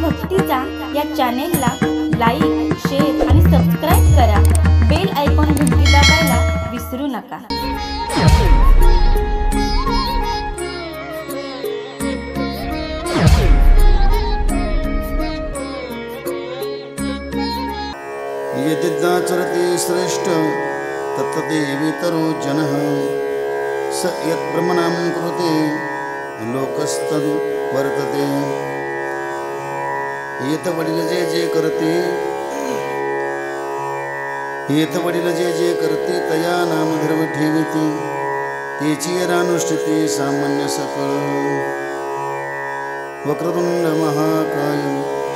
भक्तीचा या चॅनेलला like, share आणि सबस्क्राईब करा. बेल आयकॉन घंटी दाबायला विसरू नका. यदिदाचरति श्रेष्ठ तत्तदेवितरो जनः स यत्ब्रह्मणां कृते लोकस्तद् वर्तते. येत वडील जे जे करते, येत वडील जे जे करते तया नामधर्म ठेविते. तेची रानुष्ठिते सामान्य सकळ. वक्रतुंड महाकाय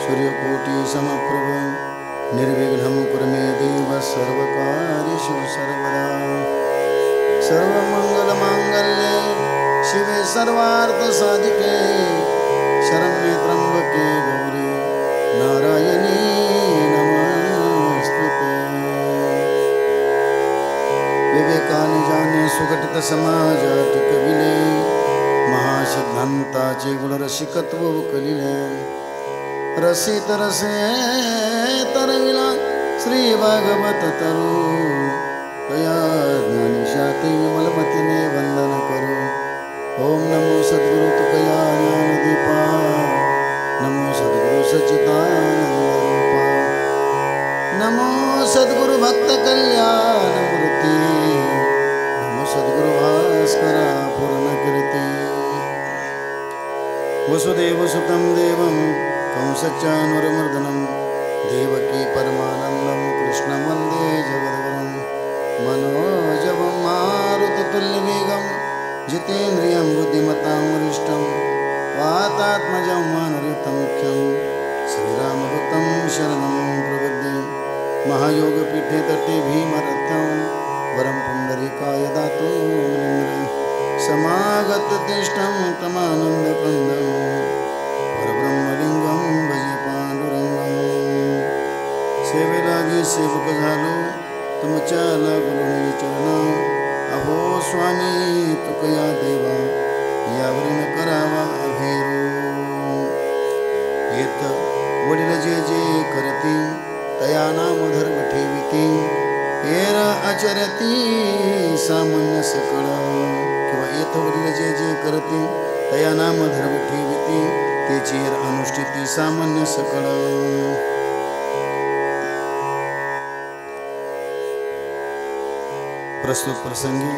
सूर्यकोटि समप्रभ निर्विघ्नं कुरु मे देव सर्वकार्येषु सर्वदा. सर्वमंगलमांगल्ये शिवे सर्वार्थसाधिके शरण्ये त्र्यंबके गौरी नारायणी नमोस्तुते. विवेकाने जाणे सुघटित समाजात कविले महासिद्धांताचे गुणरसिकत्व कलिले. रसित रसे तरविला श्री भागवत तरु तया ज्ञानिशाते विमलमतीने वंदन करू. ओम नमो सद्गुरु तुकया ज्ञानदीपा. नमो सद्गुरु सच्चिदानंद रूपा. नमो सद्गुरु भक्त कल्याण मूर्ती. नमो सद्गुरु भास्करा पूर्ण कीर्ती. वसुदेव सुतं देवं कंसचानूरमर्दनं देवकी परमानन्दं कृष्णं वन्दे जगद्गुरुं. मनोजवं मारुततुल्यवेगं जितेन्द्रियं बुद्धिमतां वरिष्ठं वातात्मजं मानरहितं मुख्यं श्रीरामदूतं शरणं प्रपद्ये. महायोगपीठे तटे भीमरथं वरं पुण्डरीकाय दातुं समागततिष्ठं तमानन्दकन्दं परब्रह्मलिंगं भजे पांडुरंगं. सेवेलागी सेवक झालो तुमच्या लागलो निचरण. अहो स्वामी तुकया देवा यावरी न करावा अभेरो. येत वडील जे जे करती तया नाम धर्म ठेविती. हेर आचरती सामान्य सकळ. किंवा येत वडील जे जे करती तया नाम धर्म ठेविती. तेची अनुष्ठिती सामान्य सकळ. प्रस्तुत प्रसंगी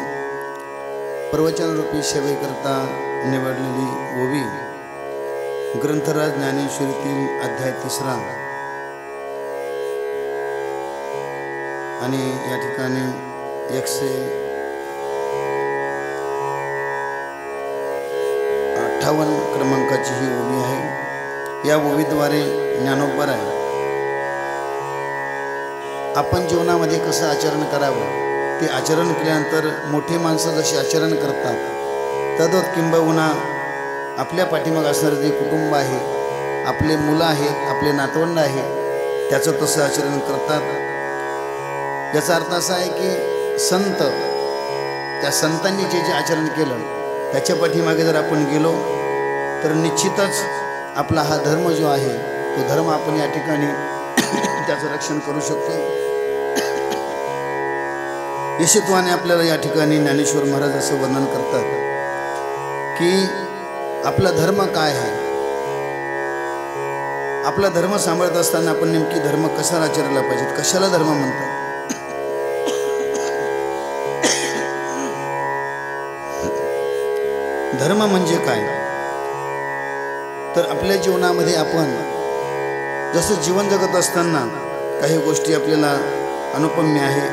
प्रवचनरूपी सेवेकरता निवडलेली ओवी ग्रंथराज ज्ञानेश्वरीतील अध्याय 3 आणि या ठिकाणी 158 क्रमांकाची ही ओवी आहे. या ओवीद्वारे ज्ञानोबराय आपण जीवनामध्ये कसं आचरण करावं ते आचरण केल्यानंतर मोठी माणसं जशी आचरण करतात तद्वत किंबहुना आपल्या पाठीमागे असणारे जे कुटुंब आहे, आपले मुलं आहेत, आपले नातवंड आहे, त्याचं तसं आचरण करतात. याचा अर्थ असा आहे की संत, त्या संतांनी जे जे आचरण केलं त्याच्या पाठीमागे जर आपण गेलो तर निश्चितच आपला हा धर्म जो आहे तो धर्म आपण या ठिकाणी त्याचं रक्षण करू शकतो. यशत्वाने आपल्याला या ठिकाणी ज्ञानेश्वर महाराज असं वर्णन करतात की आपला धर्म काय आहे. आपला धर्म सांभाळत असताना आपण नेमकी धर्म कसा आचरायला पाहिजे, कशाला धर्म म्हणतात. धर्म म्हणजे काय तर आपल्या जीवनामध्ये आपण जसं जीवन जगत असताना काही गोष्टी आपल्याला अनुपम्य आहे,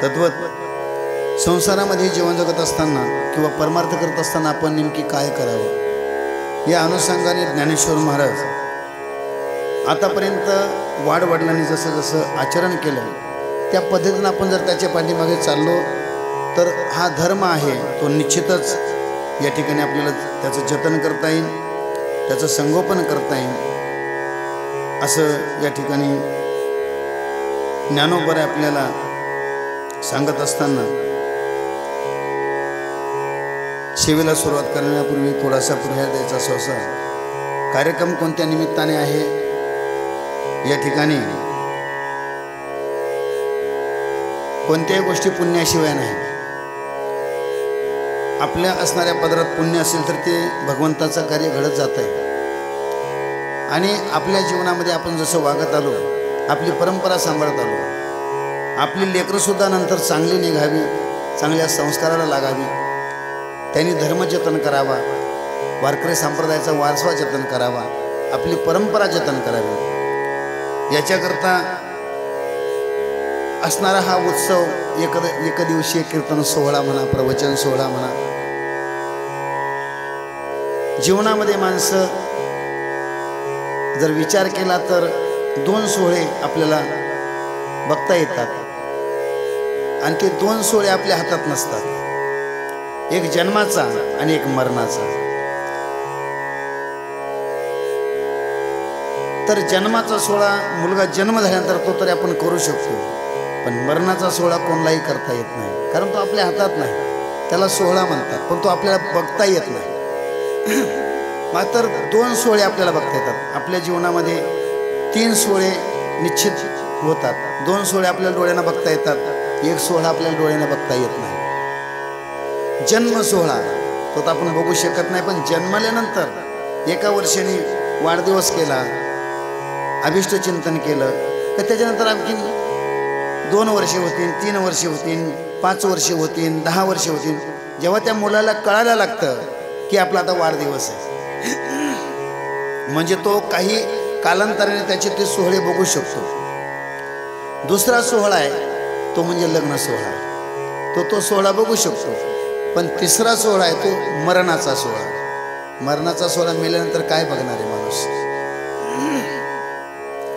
तद्वत संसारामध्ये जीवन जगत असताना किंवा परमार्थ करत असताना आपण नेमकी काय करावं या अनुषंगाने ज्ञानेश्वर महाराज आतापर्यंत वाडवडिलांनी जसं जसं आचरण केलं त्या पद्धतीनं आपण जर त्याच्या पाठीमागे चाललो तर हा धर्म आहे तो निश्चितच या ठिकाणी आपल्याला त्याचं जतन करता येईल, त्याचं संगोपन करता येईल असं या ठिकाणी ज्ञानोबराय आपल्याला सांगत असताना सेवेला सुरुवात करण्यापूर्वी थोडासा पर्याय द्यायचा. सहसा कार्यक्रम कोणत्या निमित्ताने आहे या ठिकाणी कोणत्याही गोष्टी पुण्याशिवाय नाही. आपल्या असणाऱ्या पदरात पुण्य असेल तर ते भगवंताचं कार्य घडत जात आहे. आणि आपल्या जीवनामध्ये आपण जसं वागत आलो, आपली परंपरा सांभाळत आलो, आपली लेकरंसुद्धा नंतर चांगली निघावी, चांगल्या संस्काराला लागावी, त्यांनी धर्मजतन करावा, वारकरी संप्रदायाचा वारसा जतन करावा, आपली परंपरा जतन करावी. याच्याकरता असणारा हा उत्सव एकदिवसीय कीर्तन सोहळा म्हणा, प्रवचन सोहळा म्हणा. जीवनामध्ये माणसं जर विचार केला तर 2 सोहळे आपल्याला बघता येतात आणि ते 2 सोहळे आपल्या हातात नसतात. एक जन्माचा आणि एक मरणाचा. तर जन्माचा सोहळा मुलगा जन्म झाल्यानंतर तो तरी आपण करू शकतो, पण मरणाचा सोहळा कोणालाही करता येत नाही, कारण तो आपल्या हातात नाही. त्याला सोहळा म्हणतात, पण तो आपल्याला बघता येत नाही. मात्र 2 सोहळे आपल्याला बघता येतात. आपल्या जीवनामध्ये 3 सोहळे निश्चित होतात. 2 सोहळे आपल्याला डोळ्यांना बघता येतात, 1 सोहळा आपल्याला डोळ्यांना बघता येत नाही. जन्म सोहळा तो तर आपण बघू शकत नाही, पण जन्मल्यानंतर 1 वर्षाने वाढदिवस केला, अभिष्ट चिंतन केलं तर त्याच्यानंतर आणखी 2 वर्षे होतील, 3 वर्षे होतील, 5 वर्षे होतील, 10 वर्षे होतील. जेव्हा त्या मुलाला कळायला लागतं की आपला आता वाढदिवस आहे, म्हणजे तो काही कालांतराने त्याचे ते सोहळे बघू शकतो. दुसरा सोहळा आहे तो म्हणजे लग्न सोहळा, तो सोहळा बघू शकतो. पण तिसरा सोहळा आहे तो मरणाचा सोहळा. मरणाचा सोहळा मेल्यानंतर काय बघणार आहे माणूस?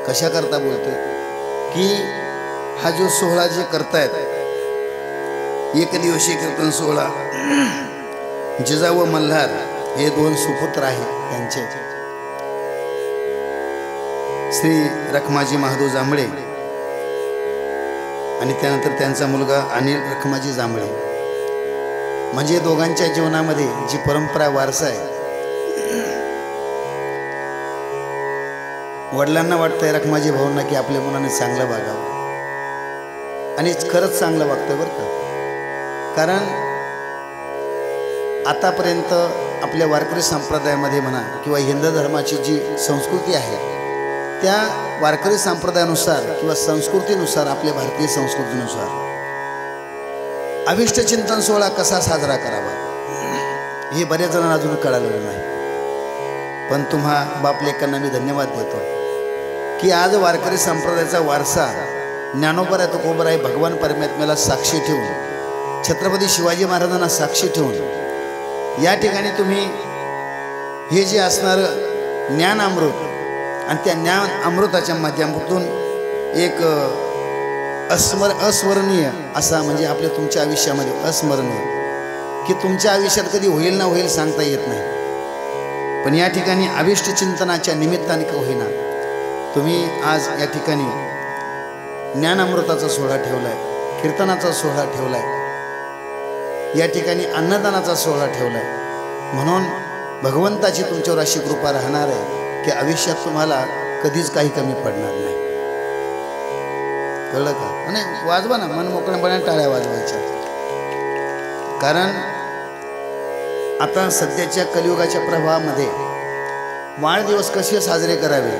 कशा करता बोलतोय की हा जो सोहळा जे करतायत, एकदिवसीय कीर्तन सोहळा, जिजा व मल्हार हे 2 सुपुत्र आहेत. त्यांचे श्री रखमाजी महादेव जांभळे आणि त्यानंतर त्यांचा मुलगा अनिल रखमाजी जांभळे. म्हणजे दोघांच्या जीवनामध्ये जी परंपरा वारसा आहे. वडिलांना वाटतंय रखमाजी भाऊंना की आपल्या मुलाने चांगलं वागावं, आणि खरंच चांगलं वागतंय बरं का. कारण आतापर्यंत आपल्या वारकरी संप्रदायामध्ये म्हणा किंवा हिंदू धर्माची जी संस्कृती आहे, त्या वारकरी संप्रदायानुसार किंवा संस्कृतीनुसार, आपल्या भारतीय संस्कृतीनुसार अभिष्ट चिंतन सोहळा कसा साजरा करावा हे बऱ्याच जणांना अजून कळालेलं नाही. पण तुम्हा बापलेकांना मी धन्यवाद देतो की आज वारकरी संप्रदायाचा वारसा ज्ञानोबराय तुकोबराय भगवान परमात्म्याला साक्षी ठेवून, छत्रपती शिवाजी महाराजांना साक्षी ठेवून या ठिकाणी तुम्ही हे जे असणारं ज्ञान अमृत आणि त्या ज्ञान अमृताच्या माध्यमातून एक अस्मरणीय असा, म्हणजे आपल्या तुमच्या आयुष्यामध्ये अस्मरणीय, की तुमच्या आयुष्यात कधी होईल ना होईल सांगता येत नाही, पण या ठिकाणी अभिष्ट चिंतनाच्या निमित्ताने का होईना तुम्ही आज या ठिकाणी ज्ञानामृताचा सोहळा ठेवलाय, कीर्तनाचा सोहळा ठेवलाय, या ठिकाणी अन्नदानाचा सोहळा ठेवलाय. म्हणून भगवंताची तुमच्यावर अशी कृपा राहणार आहे की आयुष्यात तुम्हाला कधीच काही कमी पडणार नाही. कळलं का? आणि वाजवा ना, मन मोकळेपणे टाळ्या वाजवायच्या. कारण आता सध्याच्या कलियुगाच्या प्रभावामध्ये वाढदिवस कसे साजरे करावे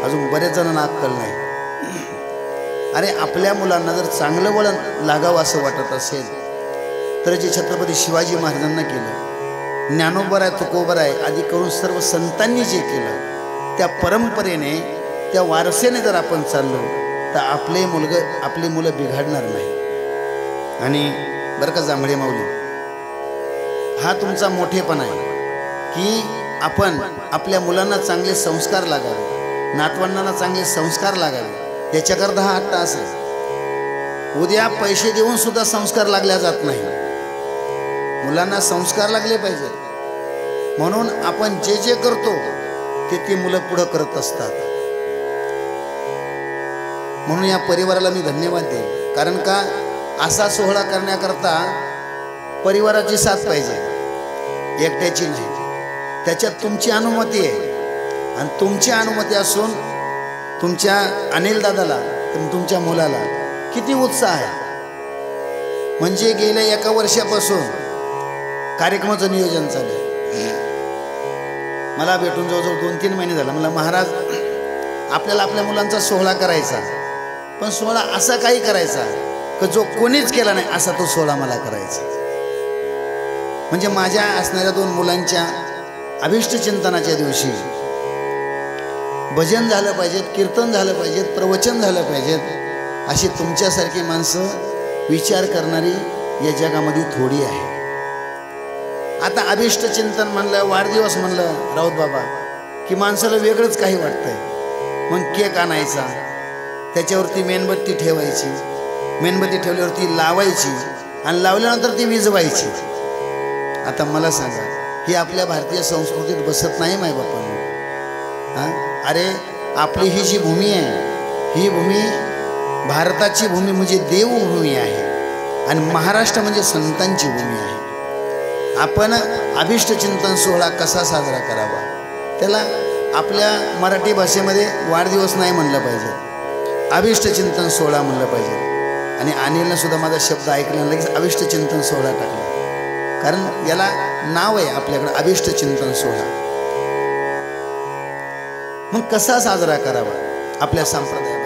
अजून बरेच जणांना अक्कल नाही. अरे आपल्या मुलांना जर चांगलं वळण लागावं असं वाटत असेल तर जे छत्रपती शिवाजी महाराजांना केलं, ज्ञानोबराय तुकोबराय आदी करून सर्व संतांनी जे केलं, त्या परंपरेने, त्या वारसेने जर आपण चाललो तर आपली मुलं बिघडणार नाही. आणि बरं का जांभळे माऊली, हा तुमचा मोठेपणा आहे की आपण आपल्या मुलांना चांगले संस्कार लागावे, नातवंडांना चांगले संस्कार लागावे, याच्याकरता हा हट्ट असेल. उद्या पैसे देऊन सुद्धा संस्कार लागल्या जात नाही, मुलांना संस्कार लागले पाहिजेत. म्हणून आपण जे जे करतो ते मुलं पुढं करत असतात. म्हणून या परिवाराला मी धन्यवाद देईन. कारण का असा सोहळा करण्याकरता परिवाराची साथ पाहिजे, एकट्याची नाही. त्याच्यात तुमची अनुमती आहे, आणि तुमची अनुमती असून तुमच्या अनिल दादाला तुमच्या मुलाला किती उत्साह आहे. म्हणजे गेल्या 1 वर्षापासून कार्यक्रमाचं नियोजन चालू आहे. मला भेटून जवळजवळ 2-3 महिने झाला. मला महाराज आपल्याला आपल्या मुलांचा सोहळा करायचा, पण सोहळा असा काही करायचा की जो कोणीच केला नाही असा तो सोहळा मला करायचा. म्हणजे माझ्या असणाऱ्या 2 मुलांच्या अभिष्ट चिंतनाच्या दिवशी भजन झालं पाहिजेत, कीर्तन झालं पाहिजेत, प्रवचन झालं पाहिजेत. अशी तुमच्यासारखी माणसं विचार करणारी या जगामध्ये थोडी आहे. आता अभिष्ट चिंतन म्हणलं, वाढदिवस म्हणलं राऊत बाबा की माणसाला वेगळंच काही वाटतंय. मग केक आणायचा, त्याच्यावरती मेणबत्ती ठेवायची, मेणबत्ती ठेवल्यावरती लावायची आणि लावल्यानंतर ती विझवायची. आता मला सांगा, ही आपल्या भारतीय संस्कृतीत बसत नाही माय बापांनो. हां, अरे आपली ही जी भूमी आहे, ही भूमी भारताची भूमी म्हणजे देवभूमी आहे आणि महाराष्ट्र म्हणजे संतांची भूमी आहे. आपण अभिष्ट चिंतन सोहळा कसा साजरा करावा, त्याला आपल्या मराठी भाषेमध्ये वाढदिवस नाही म्हणलं पाहिजे, अभिष्ट चिंतन सोहळा म्हणलं पाहिजे. आणि अनिलनं सुद्धा माझा शब्द ऐकला, लगेच अभिष्ट चिंतन सोहळा टाकला. कारण याला नाव आहे आपल्याकडं अभिष्ट चिंतन सोहळा. मग कसा साजरा करावा आपल्या संप्रदायामध्ये?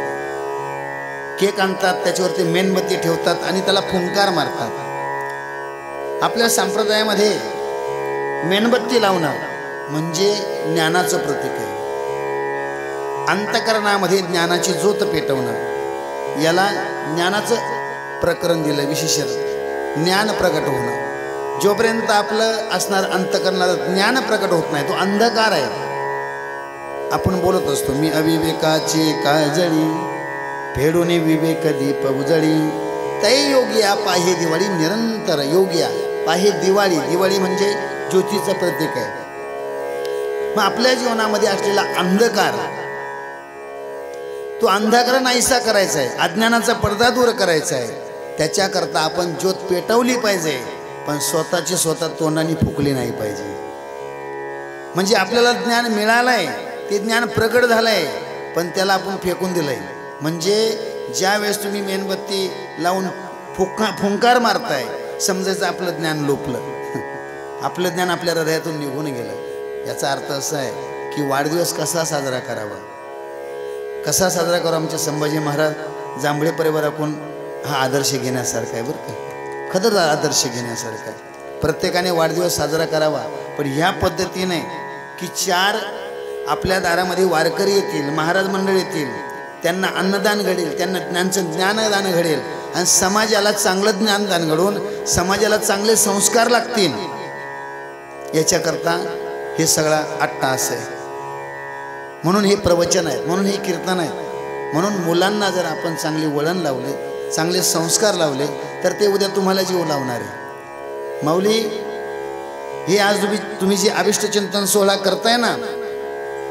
केक आणतात, त्याच्यावरती मेणबत्ती ठेवतात आणि त्याला फुंकार मारतात. आपल्या संप्रदायामध्ये मेणबत्ती लावणं म्हणजे ज्ञानाचं प्रतीक आहे. अंतःकरणामध्ये ज्ञानाची ज्योत पेटवणं, याला ज्ञानाचं प्रकरण दिलं. विशेष ज्ञान प्रकट होणं. जोपर्यंत आपलं असणार अंतःकरणात ज्ञान प्रकट होत नाही, तो अंधकार आहे. आपण बोलत असतो, मी अविवेकाची काजळी फेडून विवेक दीप उजळी, तै योगिया पाहे दिवाळी निरंतर. योगिया पाहे दिवाळी, दिवाळी म्हणजे ज्योतीचं प्रतीक आहे. मग आपल्या जीवनामध्ये असलेला अंधकार, तो अंधकार नाहीसा करायचा आहे, अज्ञानाचा पडदा दूर करायचा आहे. त्याच्याकरता आपण ज्योत पेटवली पाहिजे, पण स्वतःची स्वतः तोंडाने फुकली नाही पाहिजे. म्हणजे आपल्याला ज्ञान मिळालंय, ते ज्ञान प्रगट झालंय, पण त्याला आपण फेकून दिलंय. म्हणजे ज्या वेळेस तुम्ही मेणबत्ती लावून फुंकार मारताय, समजायचं आपलं ज्ञान लोपलं, आपलं ज्ञान आपल्या हृदयातून निघून गेलं. याचा अर्थ असा आहे की वाढदिवस कसा साजरा करावा, कसा साजरा करावा. आमचे संभाजी महाराज जांभळे परिवाराकडून हा आदर्श घेण्यासारखा आहे बरं का, खरंच आदर्श घेण्यासारखा आहे. प्रत्येकाने वाढदिवस साजरा करावा, पण ह्या पद्धतीने की 4 आपल्या दारामध्ये वारकरी येतील, महाराज मंडळ येतील, त्यांना अन्नदान घडेल, त्यांना त्यांचं ज्ञानदान घडेल आणि समाजाला चांगलं ज्ञानदान घडवून समाजाला चांगले संस्कार लागतील. याच्याकरता हे सगळा अट्टाहास आहे. म्हणून हे प्रवचन आहेत, म्हणून हे कीर्तन आहे. म्हणून मुलांना जर आपण चांगले वळण लावले, चांगले संस्कार लावले, तर ते उद्या तुम्हाला जीव लावणार आहे. माऊली, हे आज तुम्ही जे अभिष्ट चिंतन सोहळा करताय ना,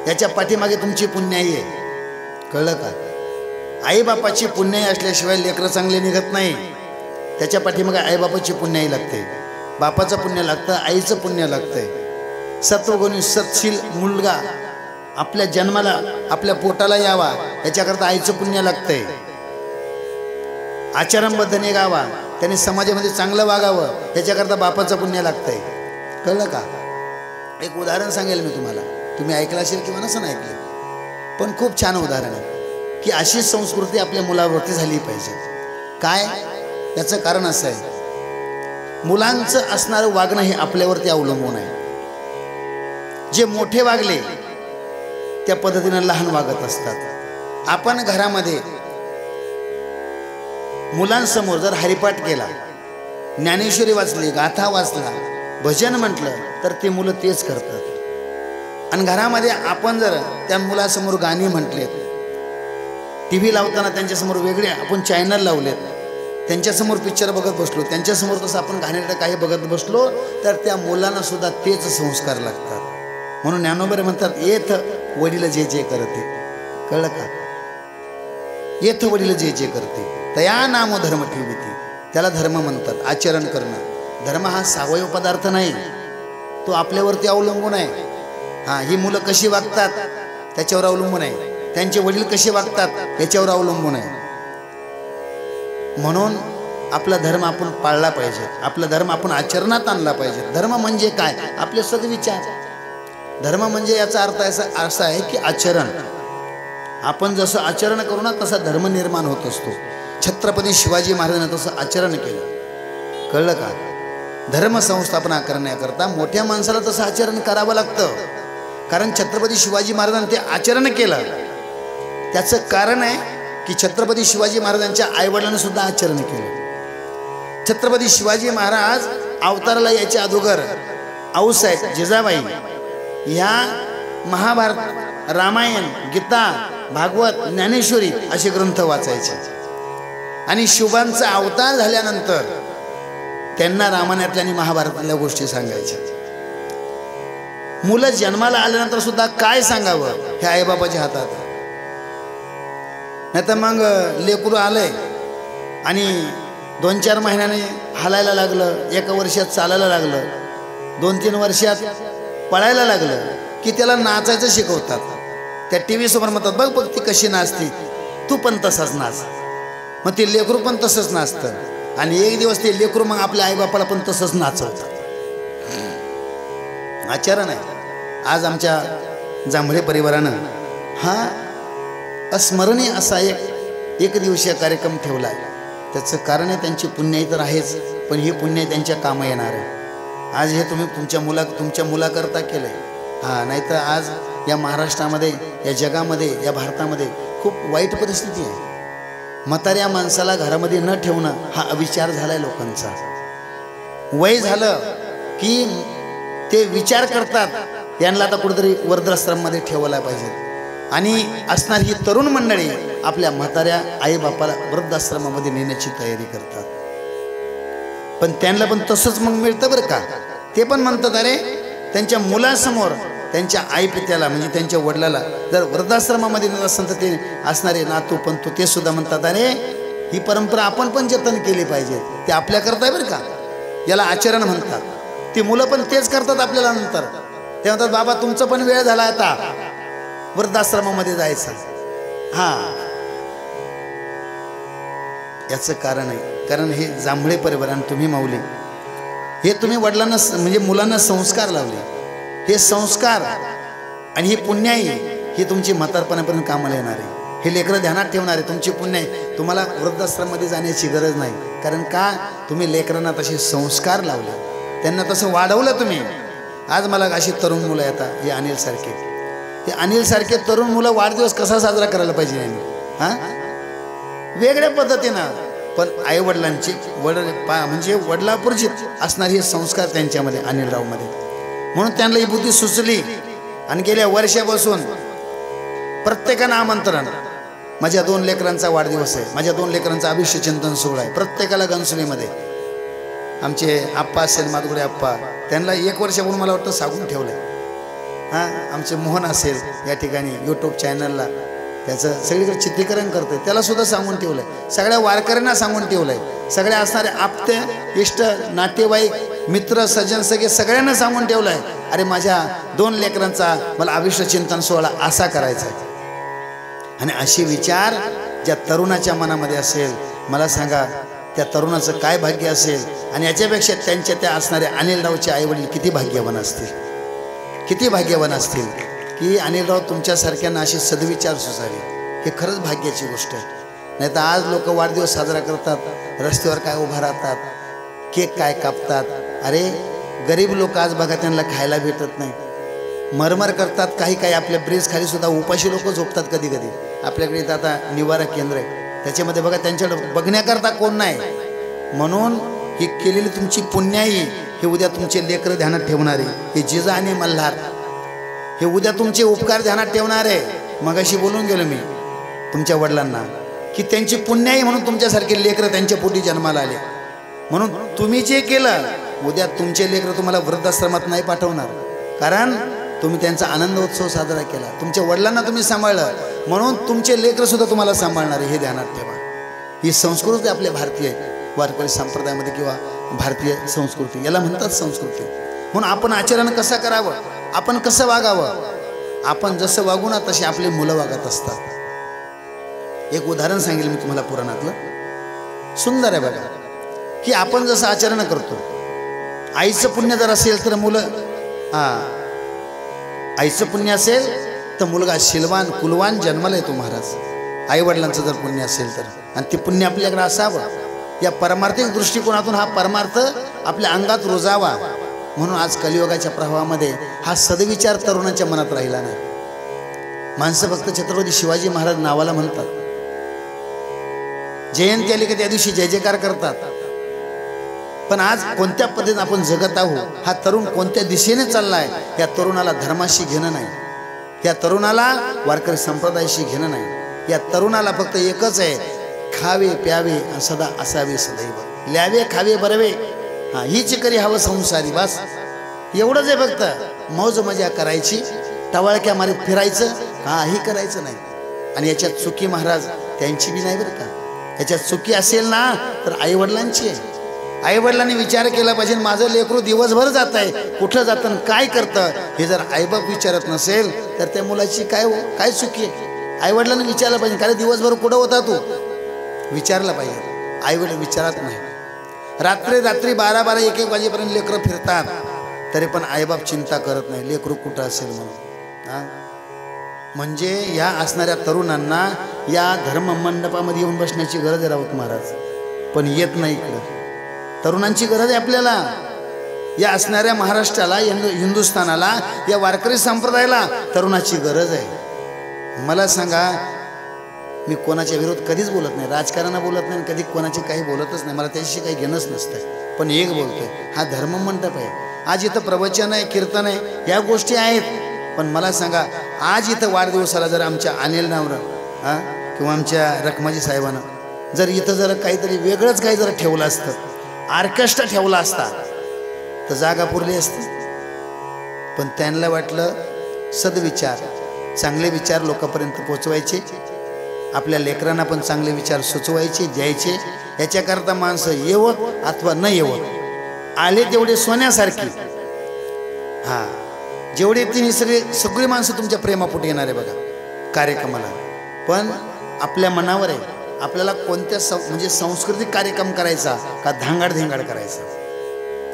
याच्या पाठीमागे तुमची पुण्याई आहे. कळलं का? आईबापाची पुण्याई असल्याशिवाय लेकरं चांगले निघत नाही. त्याच्या पाठीमागे आईबापाची पुण्याई लागते, बापाचं पुण्य लागतं, आईचं पुण्य लागतंय. सत्वगुणी सत्शील मुलगा आपल्या जन्माला, आपल्या पोटाला यावा, याच्याकरता आईचं पुण्य लागतंय. आचरणबद्ध निघावा, त्याने समाजामध्ये चांगलं वागावं, याच्याकरता बापाचं पुण्य लागतंय. कळलं का? एक उदाहरण सांगेल मी तुम्हाला, तुम्ही ऐकलं असेल किंवा नसेल ऐकलं, पण खूप छान उदाहरण आहे की अशी संस्कृती आपल्या मुलावरती झाली पाहिजे. काय? याचं कारण असं आहे, मुलांचं असणारं वागणं हे आपल्यावरती अवलंबून आहे. जे मोठे वागले त्या पद्धतीनं लहान वागत असतात. आपण घरामध्ये मुलांसमोर जर हरिपाठ केला, ज्ञानेश्वरी वाचली, गाथा वाचला, भजन म्हटलं, तर ते मुलं तेच करतात. आणि घरामध्ये आपण जर त्या मुलासमोर गाणी म्हटलेत, टी व्ही लावताना त्यांच्यासमोर वेगळे आपण चॅनल लावलेत, त्यांच्यासमोर पिक्चर बघत बसलो, त्यांच्यासमोर कसं आपण घाणेरडं काही बघत बसलो, तर त्या मुलांना सुद्धा तेच संस्कार लागतात. म्हणून ज्ञानोबा म्हणतात, येथ वडील जे जे करते. कळलं का? येथ वडील जे जे करते तया नाम धर्म ठेविती. त्याला धर्म म्हणतात, आचरण करणं. धर्म हा सावयव पदार्थ नाही, तो आपल्यावरती अवलंबून आहे. हां, ही मुलं कशी वागतात त्याच्यावर अवलंबून आहे, त्यांचे वडील कसे वागतात याच्यावर अवलंबून आहे. म्हणून आपला धर्म आपण पाळला पाहिजे, आपला धर्म आपण आचरणात आणला पाहिजे. धर्म म्हणजे काय? आपले सद्विचार. धर्म म्हणजे याचा अर्थ असा आहे की आचरण. आपण जसं आचरण करू ना तसा धर्म निर्माण होत असतो. छत्रपती शिवाजी महाराजांनी तसं आचरण केलं, कळलं का? धर्म संस्थापना करण्याकरता मोठ्या माणसाला तसं आचरण करावं लागतं. कारण छत्रपती शिवाजी महाराजांनी ते आचरण केलं. त्याचं कारण आहे की छत्रपती शिवाजी महाराजांच्या आईवडिलांनी सुद्धा आचरण केलं. छत्रपती शिवाजी महाराज अवताराला याच्या अगोदर आऊसाहेब जिजाबाई ह्या महाभारत, रामायण, गीता, भागवत, ज्ञानेश्वरी असे ग्रंथ वाचायचे. आणि शिवांचा अवतार झाल्यानंतर त्यांना रामायणातल्या आणि महाभारतातल्या गोष्टी सांगायच्या. मुलं जन्माला आल्यानंतर सुद्धा काय सांगावं हे आईबापाच्या हातात आहे. नाही तर मग लेकरू आलंय आणि 2-4 महिन्याने हालायला लागलं, 1 वर्षात चालायला लागलं, 2-3 वर्षात पळायला लागलं की त्याला नाचायचं शिकवतात. त्या TV समोर म्हणतात, बघ बघ ती कशी नाचते, तू पण तसाच नाच. मग ते लेकरू पण तसंच नाचतं. आणि एक दिवस ते लेकरू मग आपल्या आईबापाला पण तसंच नाचवतात. आचरण आहे. आज आमच्या जांभळे परिवारानं हा अस्मरणीय असा एक दिवसीय कार्यक्रम ठेवला आहे. त्याचं कारण आहे त्यांची पुण्याई तर आहेच, पण ही पुण्याई त्यांच्या कामं येणार आहे. आज हे तुम्ही तुमच्या मुलाकरता केलं आहे. हां, नाही तर आज या महाराष्ट्रामध्ये, या जगामध्ये, या भारतामध्ये खूप वाईट परिस्थिती आहे. म्हाताऱ्या माणसाला घरामध्ये न ठेवणं हा अविचार झाला आहे लोकांचा. वय झालं की ते विचार करतात यांना आता कुठेतरी वृद्धाश्रममध्ये ठेवायला पाहिजे. आणि असणार ही तरुण मंडळी आपल्या म्हाताऱ्या आईबापाला वृद्धाश्रमामध्ये नेण्याची तयारी करतात. पण त्यांना पण तसंच मग मिळतं बरं का. ते पण म्हणतात, अरे त्यांच्या मुलासमोर त्यांच्या आई पित्याला म्हणजे त्यांच्या वडिलाला जर वृद्धाश्रमामध्ये नेत असेल तर ते असणारे नातू पण ते सुद्धा म्हणतात, अरे ही परंपरा आपण पण जतन केली पाहिजे. ते आपल्याकरता आहे बरं का, याला आचरण म्हणतात. ती मुलं पण तेच करतात आपल्याला. नंतर ते म्हणतात, बाबा तुमचं पण वेळ झाला आता वृद्धाश्रमामध्ये जायचं. हां, याचं कारण आहे, कारण हे जांभळे परिवार आणि तुम्ही माऊली हे तुम्ही वडिलांना म्हणजे मुलांना संस्कार लावले. हे संस्कार आणि ही पुण्याई ही तुमची म्हातारपणापर्यंत कामाला येणार आहे. हे लेकरं ध्यानात ठेवणार आहे. तुमची पुण्याई. तुम्हाला वृद्धाश्रममध्ये जाण्याची गरज नाही. कारण का, तुम्ही लेकरांना तसे संस्कार लावले, त्यांना तसं वाढवलं तुम्ही. आज मला अशी तरुण मुलं येतात, हे अनिलसारखे तरुण मुलं वाढदिवस कसा साजरा करायला पाहिजे यांनी? हां, वेगळ्या पद्धतीनं. पण आईवडिलांची म्हणजे वडिलापूर्जित असणारे हे संस्कार त्यांच्यामध्ये, अनिलरावमध्ये. म्हणून त्यांना ही बुद्धी सुचली. आणि गेल्या वर्षापासून प्रत्येकानं आमंत्रण. माझ्या 2 लेकरांचा वाढदिवस आहे, माझ्या 2 लेकरांचा अभिष्य चिंतन सोहळा आहे. प्रत्येकाला घनसोलीमध्ये आमचे आप्पा असेल, माधुगडे आप्पा, त्यांना 1 वर्षापूर्वी मला वाटतं सांगून ठेवलं आहे. हां, आमचे मोहन असेल या ठिकाणी यूट्यूब चॅनलला त्याचं सगळीकडे चित्रीकरण करतोय, त्याला सुद्धा सांगून ठेवलं आहे. सगळ्या वारकऱ्यांना सांगून ठेवलं आहे. सगळ्या असणारे आप्ते, इष्ट, नातेवाईक, मित्र, सज्जन सगळे सगळ्यांना सांगून ठेवलं आहे, अरे माझ्या 2 लेकरांचा मला अभिष्ट चिंतन सोहळा असा करायचा आहे. आणि असे विचार ज्या तरुणाच्या मनामध्ये असेल, मला सांगा त्या तरुणाचं काय भाग्य असेल. आणि याच्यापेक्षा त्यांच्या त्या असणाऱ्या अनिलरावचे आईवडील किती भाग्यवान असतील, किती भाग्यवान असतील की अनिलराव तुमच्यासारख्यांना असे सद्विचार सुचावे. हे खरंच भाग्याची गोष्ट आहे. नाही तर आज लोक वाढदिवस साजरा करतात, रस्त्यावर काय उभा राहतात, केक काय कापतात. अरे गरीब लोक आज बघा त्यांना खायला भेटत नाही, मरमर करतात. काही आपल्या ब्रिज खाली सुद्धा उपाशी लोक झोपतात कधी कधी. आपल्याकडे इथं आता निवारा केंद्र आहे, त्याच्यामध्ये बघा त्यांच्याकडे बघण्याकरता कोण नाही. म्हणून ही केलेली तुमची पुण्याई हे उद्या तुमचे लेकरं ध्यानात ठेवणारे, हे जिजा आणि मल्हार हे उद्या तुमचे उपकार ध्यानात ठेवणारे. मगाशी बोलून गेलो मी तुमच्या वडिलांना की त्यांची पुण्याई म्हणून तुमच्यासारखे लेकरं त्यांच्या पोटी जन्माला आले. म्हणून तुम्ही जे केलं उद्या तुमचे लेकरं तुम्हाला वृद्धाश्रमात नाही पाठवणार, कारण तुम्ही त्यांचा आनंद उत्सव साजरा केला. तुमच्या वडिलांना तुम्ही सांभाळलं म्हणून तुमचे लेकरं सुद्धा तुम्हाला सांभाळणार आहे, हे ध्यानात ठेवा. ही संस्कृती आपल्या भारतीय वारकरी संप्रदायामध्ये किंवा भारतीय संस्कृती याला म्हणतात संस्कृती. म्हणून आपण आचरण कसं करावं, आपण कसं वागावं, आपण जसं वागू ना तसे आपले मुलं वागत असतात. एक उदाहरण सांगेल मी तुम्हाला पुराणातलं, सुंदर आहे बघा. की आपण जसं आचरण करतो, आईचं पुण्य जर असेल तर मुलं आईचं पुण्य असेल तर मुलगा शीलवान कुलवान जन्माला येतो महाराज. आईवडिलांचं जर पुण्य असेल तर, आणि ते पुण्य आपल्याकडे असावं, या परमार्थिक दृष्टिकोनातून हा परमार्थ आपल्या अंगात रुजावा. म्हणून आज कलियुगाच्या प्रवाहामध्ये हा सदविचार तरुणाच्या मनात राहिला नाही. माणसं फक्त छत्रपती शिवाजी महाराज नावाला म्हणतात, जयंती आली की त्या दिवशी जय जयकार करतात. पण आज कोणत्या पद्धतीने आपण जगत आहोत, हा तरुण कोणत्या दिशेने चाललाय, या तरुणाला धर्माशी घेणं नाही, या तरुणाला वारकरी संप्रदायाशी घेणं नाही. या तरुणाला फक्त एकच आहे, खावे प्यावे आणि सदा असावे सदैव, ल्यावे खावे बरवे, हीच करी हवं संसारी. बस एवढंच आहे फक्त. मौज मजा करायची, टवाळक्या मारीत फिरायचं, ही करायचं नाही. आणि याच्यात चुकी महाराज त्यांची बी नाही बरं का. याच्यात चुकी असेल ना तर आईवडिलांची आहे. आईवडिलांनी विचार केला पाहिजे, माझं लेकरू दिवसभर जात आहे, कुठं जातं काय करतं, हे जर आईबाप विचारत नसेल तर त्या मुलाची काय चुकी आहे. आईवडिलांनी विचारलं पाहिजे, कारण दिवसभर कुठं होता तू, विचारलं पाहिजे. आईवडील विचारत नाही. रात्री 12-12 1-1 वाजेपर्यंत लेकरं फिरतात, तरी पण आईबाप चिंता करत नाही लेकरू कुठं असेल म्हणून. म्हणजे या असणाऱ्या तरुणांना या धर्ममंडपामध्ये येऊन बसण्याची गरज आहे राऊत महाराज, पण येत नाही इकडं. तरुणांची गरज आहे आपल्याला, या असणाऱ्या महाराष्ट्राला, हिंदुस्थानाला, या वारकरी संप्रदायाला तरुणाची गरज आहे. मला सांगा, मी कोणाच्या विरोध कधीच बोलत नाही, राजकारणाला बोलत नाही, कधी कोणाचे काही बोलतच नाही, मला त्याच्याशी काही घेणंच नसतं. पण एक बोलतोय, हा धर्ममंडप आहे. आज इथं प्रवचन आहे, कीर्तन आहे, या गोष्टी आहेत. पण मला सांगा, आज इथं वाढदिवसाला जर आमच्या अनिल नावरं किंवा आमच्या रखमाजी साहेबांना जर इथं जर काहीतरी वेगळंच काही जर ठेवलं असतं, ऑर्केस्ट्रा ठेवला असता, तर जागा पुरली असती. पण त्यांना वाटलं सद्विचार, चांगले विचार लोकांपर्यंत पोचवायचे, आपल्या लेकरांना पण चांगले विचार सुचवायचे, द्यायचे. याच्याकरता माणसं येवत अथवा न येवत, आले तेवढे सोन्यासारखी. जेवढे ती सगळी माणसं तुमच्या प्रेमापोटी येणार आहे बघा कार्यक्रमाला. पण आपल्या मनावर आहे, आपल्याला कोणत्या म्हणजे सांस्कृतिक कार्यक्रम करायचा का धांगाड करायचा,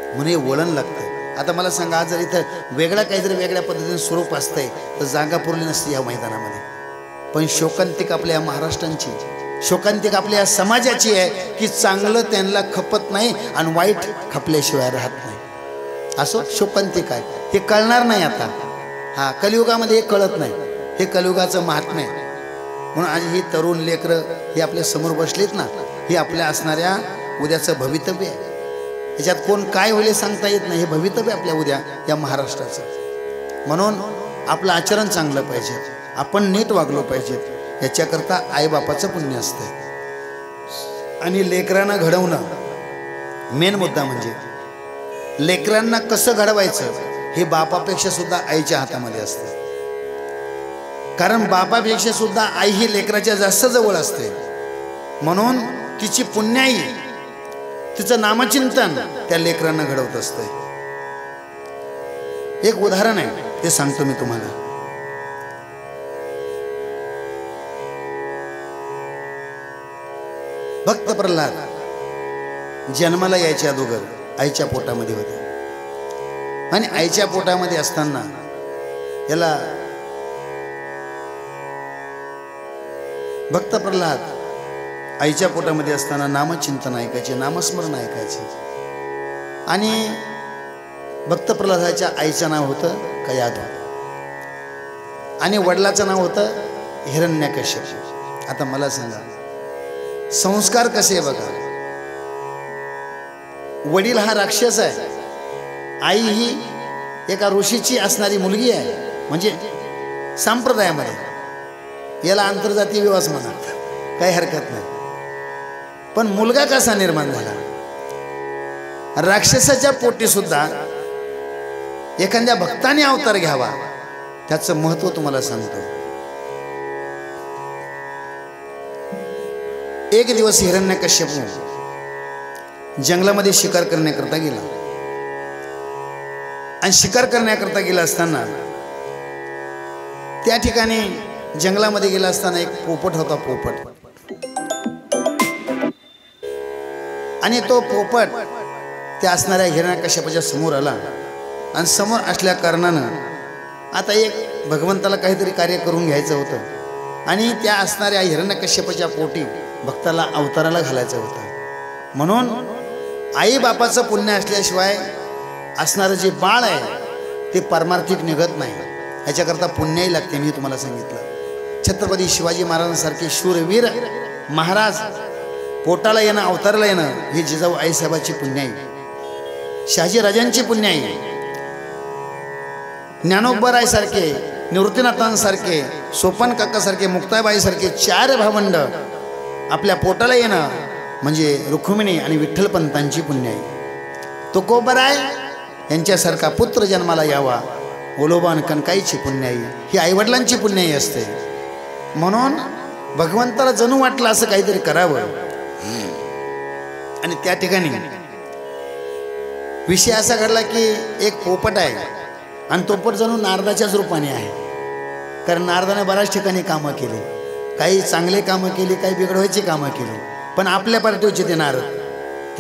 म्हणून हे वळण लागतं. आता मला सांगा, आज जर इथं वेगळा काहीतरी वेगळ्या पद्धतीने स्वरूप असतंय तर जागा पुरली नसती या मैदानामध्ये. पण शोकांतिक आपल्या या महाराष्ट्रांची, शोकांतिक आपल्या या समाजाची आहे की चांगलं त्यांना खपत नाही आणि वाईट खपल्याशिवाय राहत नाही. असं शोकांतिक आहे, हे कळणार नाही आता. कलियुगामध्ये हे कळत नाही, हे कलियुगाचं महात्म्य आहे. म्हणून आज ही तरुण लेकरं हे आपल्या समोर बसलेत ना, हे आपल्या असणाऱ्या उद्याचं भवितव्य आहे. याच्यात कोण काय होईल सांगता येत नाही, हे भवितव्य आपल्या उद्या या महाराष्ट्राचं. म्हणून आपलं आचरण चांगलं पाहिजे, आपण नीट वागलो पाहिजे. याच्याकरता आईबापाचं पुण्य असतं. आणि लेकरांना घडवणं मेन मुद्दा म्हणजे लेकरांना कसं घडवायचं हे बापापेक्षा सुद्धा आईच्या हातामध्ये असतं. कारण बापापेक्षा सुद्धा आई ही लेकराच्या जास्त जवळ असते. म्हणून तिची पुण्याई, तिचं नामचिंतन त्या लेकरांना घडवत असते. एक उदाहरण आहे, ते सांगतो मी तुम्हाला. भक्त प्रल्हाद जन्माला यायच्या अगोदर आईच्या पोटामध्ये होते. आणि आईच्या पोटामध्ये असताना याला भक्त प्रल्हाद आईच्या पोटामध्ये असताना नामचिंतन ऐकायचे, नामस्मरण ऐकायचे. आणि भक्त प्रल्हादाच्या आईचं नाव होतं कयाधू आणि वडिलाचं नाव होतं हिरण्यकश्यप. आता मला सांगा, संस्कार कसे बघा. वडील हा राक्षस आहे, आई ही एका ऋषीची असणारी मुलगी आहे. म्हणजे संप्रदायामध्ये याला आंतरजातीय विवाह म्हणतात, काही हरकत नाही. पण मुलगा कसा निर्माण झाला? राक्षसाच्या पोटी सुद्धा एखाद्या भक्ताने अवतार घ्यावा, त्याचं महत्व तुम्हाला सांगतो. एक दिवस हिरण्यकश्यप जंगलामध्ये शिकार करण्याकरता गेला. आणि शिकार करण्याकरता गेला असताना त्या ठिकाणी जंगलामध्ये गेला असताना एक पोपट होता, पोपट. आणि तो पोपट त्या असणाऱ्या हिरण्यकश्यपाच्या समोर आला आणि समोर असल्या कारणानं आता एक भगवंताला काहीतरी कार्य करून घ्यायचं होतं आणि त्या असणाऱ्या हिरण्यकश्यपाच्या पोटी भक्ताला अवताराला घालायचं होतं. म्हणून आई बापाचं पुण्य असल्याशिवाय असणारं जे बाळ आहे ते पारमार्थिक निघत नाही. ह्याच्याकरता पुण्यही लागते. मी तुम्हाला सांगितलं, छत्रपती शिवाजी महाराजांसारखे शूरवीर महाराज पोटाला येणं, अवताराला येणं हे जिजाऊ आईसाहेबाची पुण्य आहे, शहाजी राजांची पुण्य आहे. ज्ञानोबरायसारखे, निवृत्तीनाथांसारखे, सोपन काकासारखे, मुक्ताबाईसारखे 4 भावंड आपल्या पोटाला येणं म्हणजे रुक्मिणी आणि विठ्ठलपंतांची पुण्य आहे. तुकोबराय यांच्यासारखा पुत्र जन्माला यावा, ओलोबा आणि कनकाईची पुण्याई ही आईवडिलांची पुण्याई असते. म्हणून भगवंताला जणू वाटलं असं काहीतरी करावं. आणि त्या ठिकाणी विषय असा घडला की एक पोपट आहे आणि तो पोपट जणू नारदाच्याच रूपाने आहे. कारण नारदाने बऱ्याच ठिकाणी कामं केली, काही चांगले कामं केली, काही बिघडवायची कामं केली. पण आपल्या पार्टीचे ते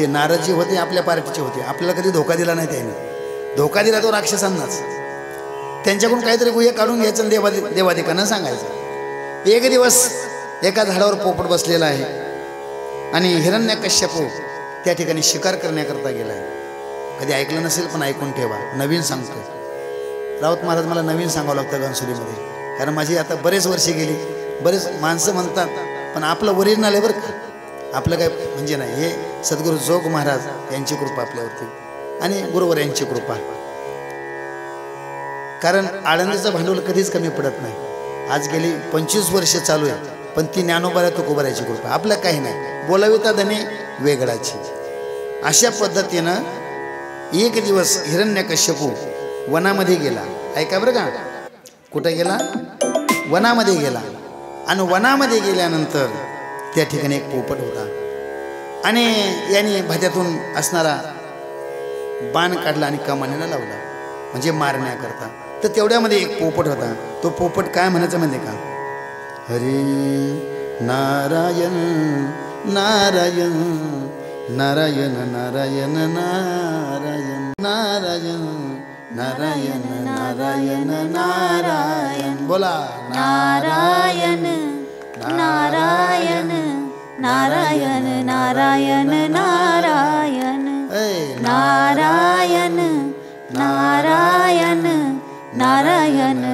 नारद जे होते आपल्या पार्टीचे होते. आपल्याला कधी धोका दिला नाही त्याने. धोका दिला तो राक्षसांनाच. त्यांच्याकडून काहीतरी गुह्य काढून घ्यायचं आणि देवादिकांना सांगायचं. एक दिवस एका झाडावर पोपट बसलेला आहे आणि हिरण्यकश्यप त्या ठिकाणी शिकार करण्याकरता गेला आहे. कधी ऐकलं नसेल पण ऐकून ठेवा, नवीन सांगतो. राऊत महाराज मला नवीन सांगावं लागतं घनसोलीमध्ये, कारण माझी आता बरेच वर्षे गेली. बरेच माणसं म्हणतात पण आपलं ओरिजिनल आहे बरं का, आपलं काय म्हणजे नाही. हे सद्गुरू जोग महाराज यांची कृपा आपल्यावरती आणि गुरुवर यांची कृपा. कारण आळंदीचं भांडवल कधीच कमी पडत नाही. आज गेली 25 वर्ष चालू आहे पण ती ज्ञानोबा तुकोबाराची कृपा. आपलं काही नाही, बोलाविता धने वेगळाची. अशा पद्धतीनं एक दिवस हिरण्यकश्यपू वनामध्ये गेला. ऐका बरं का, कुठं गेला? वनामध्ये गेला. आणि वनामध्ये गेल्यानंतर त्या ठिकाणी एक पोपट होता आणि याने भात्यातून असणारा बाण काढला आणि कमानीला लावला म्हणजे मारण्याकरता. तर तेवढ्यामध्ये एक पोपट होता. तो पोपट काय म्हणायचं म्हणजे का, हरी नारायण नारायण नारायण नारायण नारायण नारायण नारायण नारायण नारायण. बोला नारायण नारायण नारायण नारायण नारायण नारायण नारायण नारायण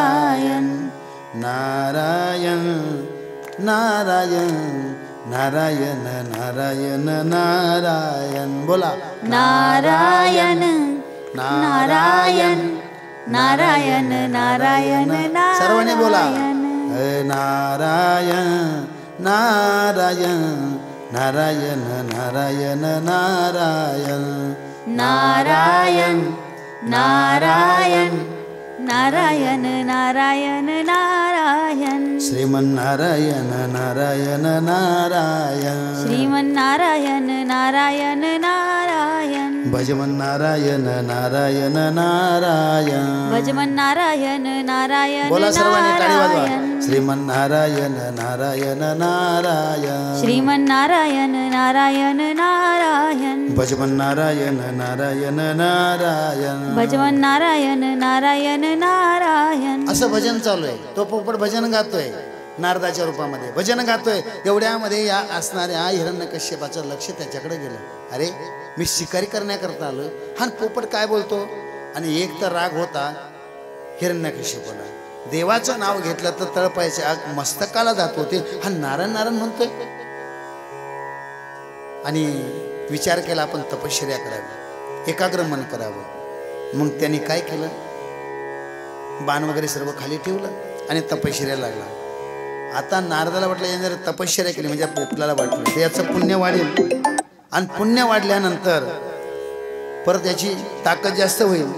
नारायण नारायण नारायण नारायण नारायण नारायण नारायण. बोला नारायण नारायण नारायण नारायण सर्वांनी बोला नारायण नारायण नारायण नारायण नारायण नारायण नारायण नारायण नारायण नारायण. श्रीमन्नारायण नारायण नारायण श्रीमन्नारायण नारायण नारायण. भजमन्नारायण नारायण नारायण भजमन्नारायण नारायण बोला सर्वांनी टाळी वाजवा. नारायण. श्रीमन्नारायण नारायण नारायण श्रीमन्नारायण नारायण नारायण. भजमन्नारायण नारायण नारायण भजमन्नारायण नारायण नारायण. असं भजन चालू आहे. तो पोपट भजन गातोय, नारदाच्या रूपामध्ये भजन गातोय. एवढ्यामध्ये या असणाऱ्या हिरण्यकश्यपाचं लक्ष त्याच्याकडे गेलं. अरे मी शिकारी करण्याकरता आलो, हा पोपट काय बोलतो. आणि एक तर राग होता हिरण्यकश्यपाला, देवाचं नाव घेतलं तर तळपायचे आग मस्तकाला जात होते. हा नारायण नारायण म्हणतोय. आणि विचार केला आपण तपश्चर्या करावी, एकाग्र मन करावं. मग त्यांनी काय केलं, बाण वगैरे सर्व खाली ठेवलं आणि तपश्चर्या लागला. आता नारदाला वाटलं याने जर तपश्चर्या केली म्हणजे पोपटाला वाटलं तर याचं पुण्य वाढेल आणि पुण्य वाढल्यानंतर परत याची ताकद जास्त होईल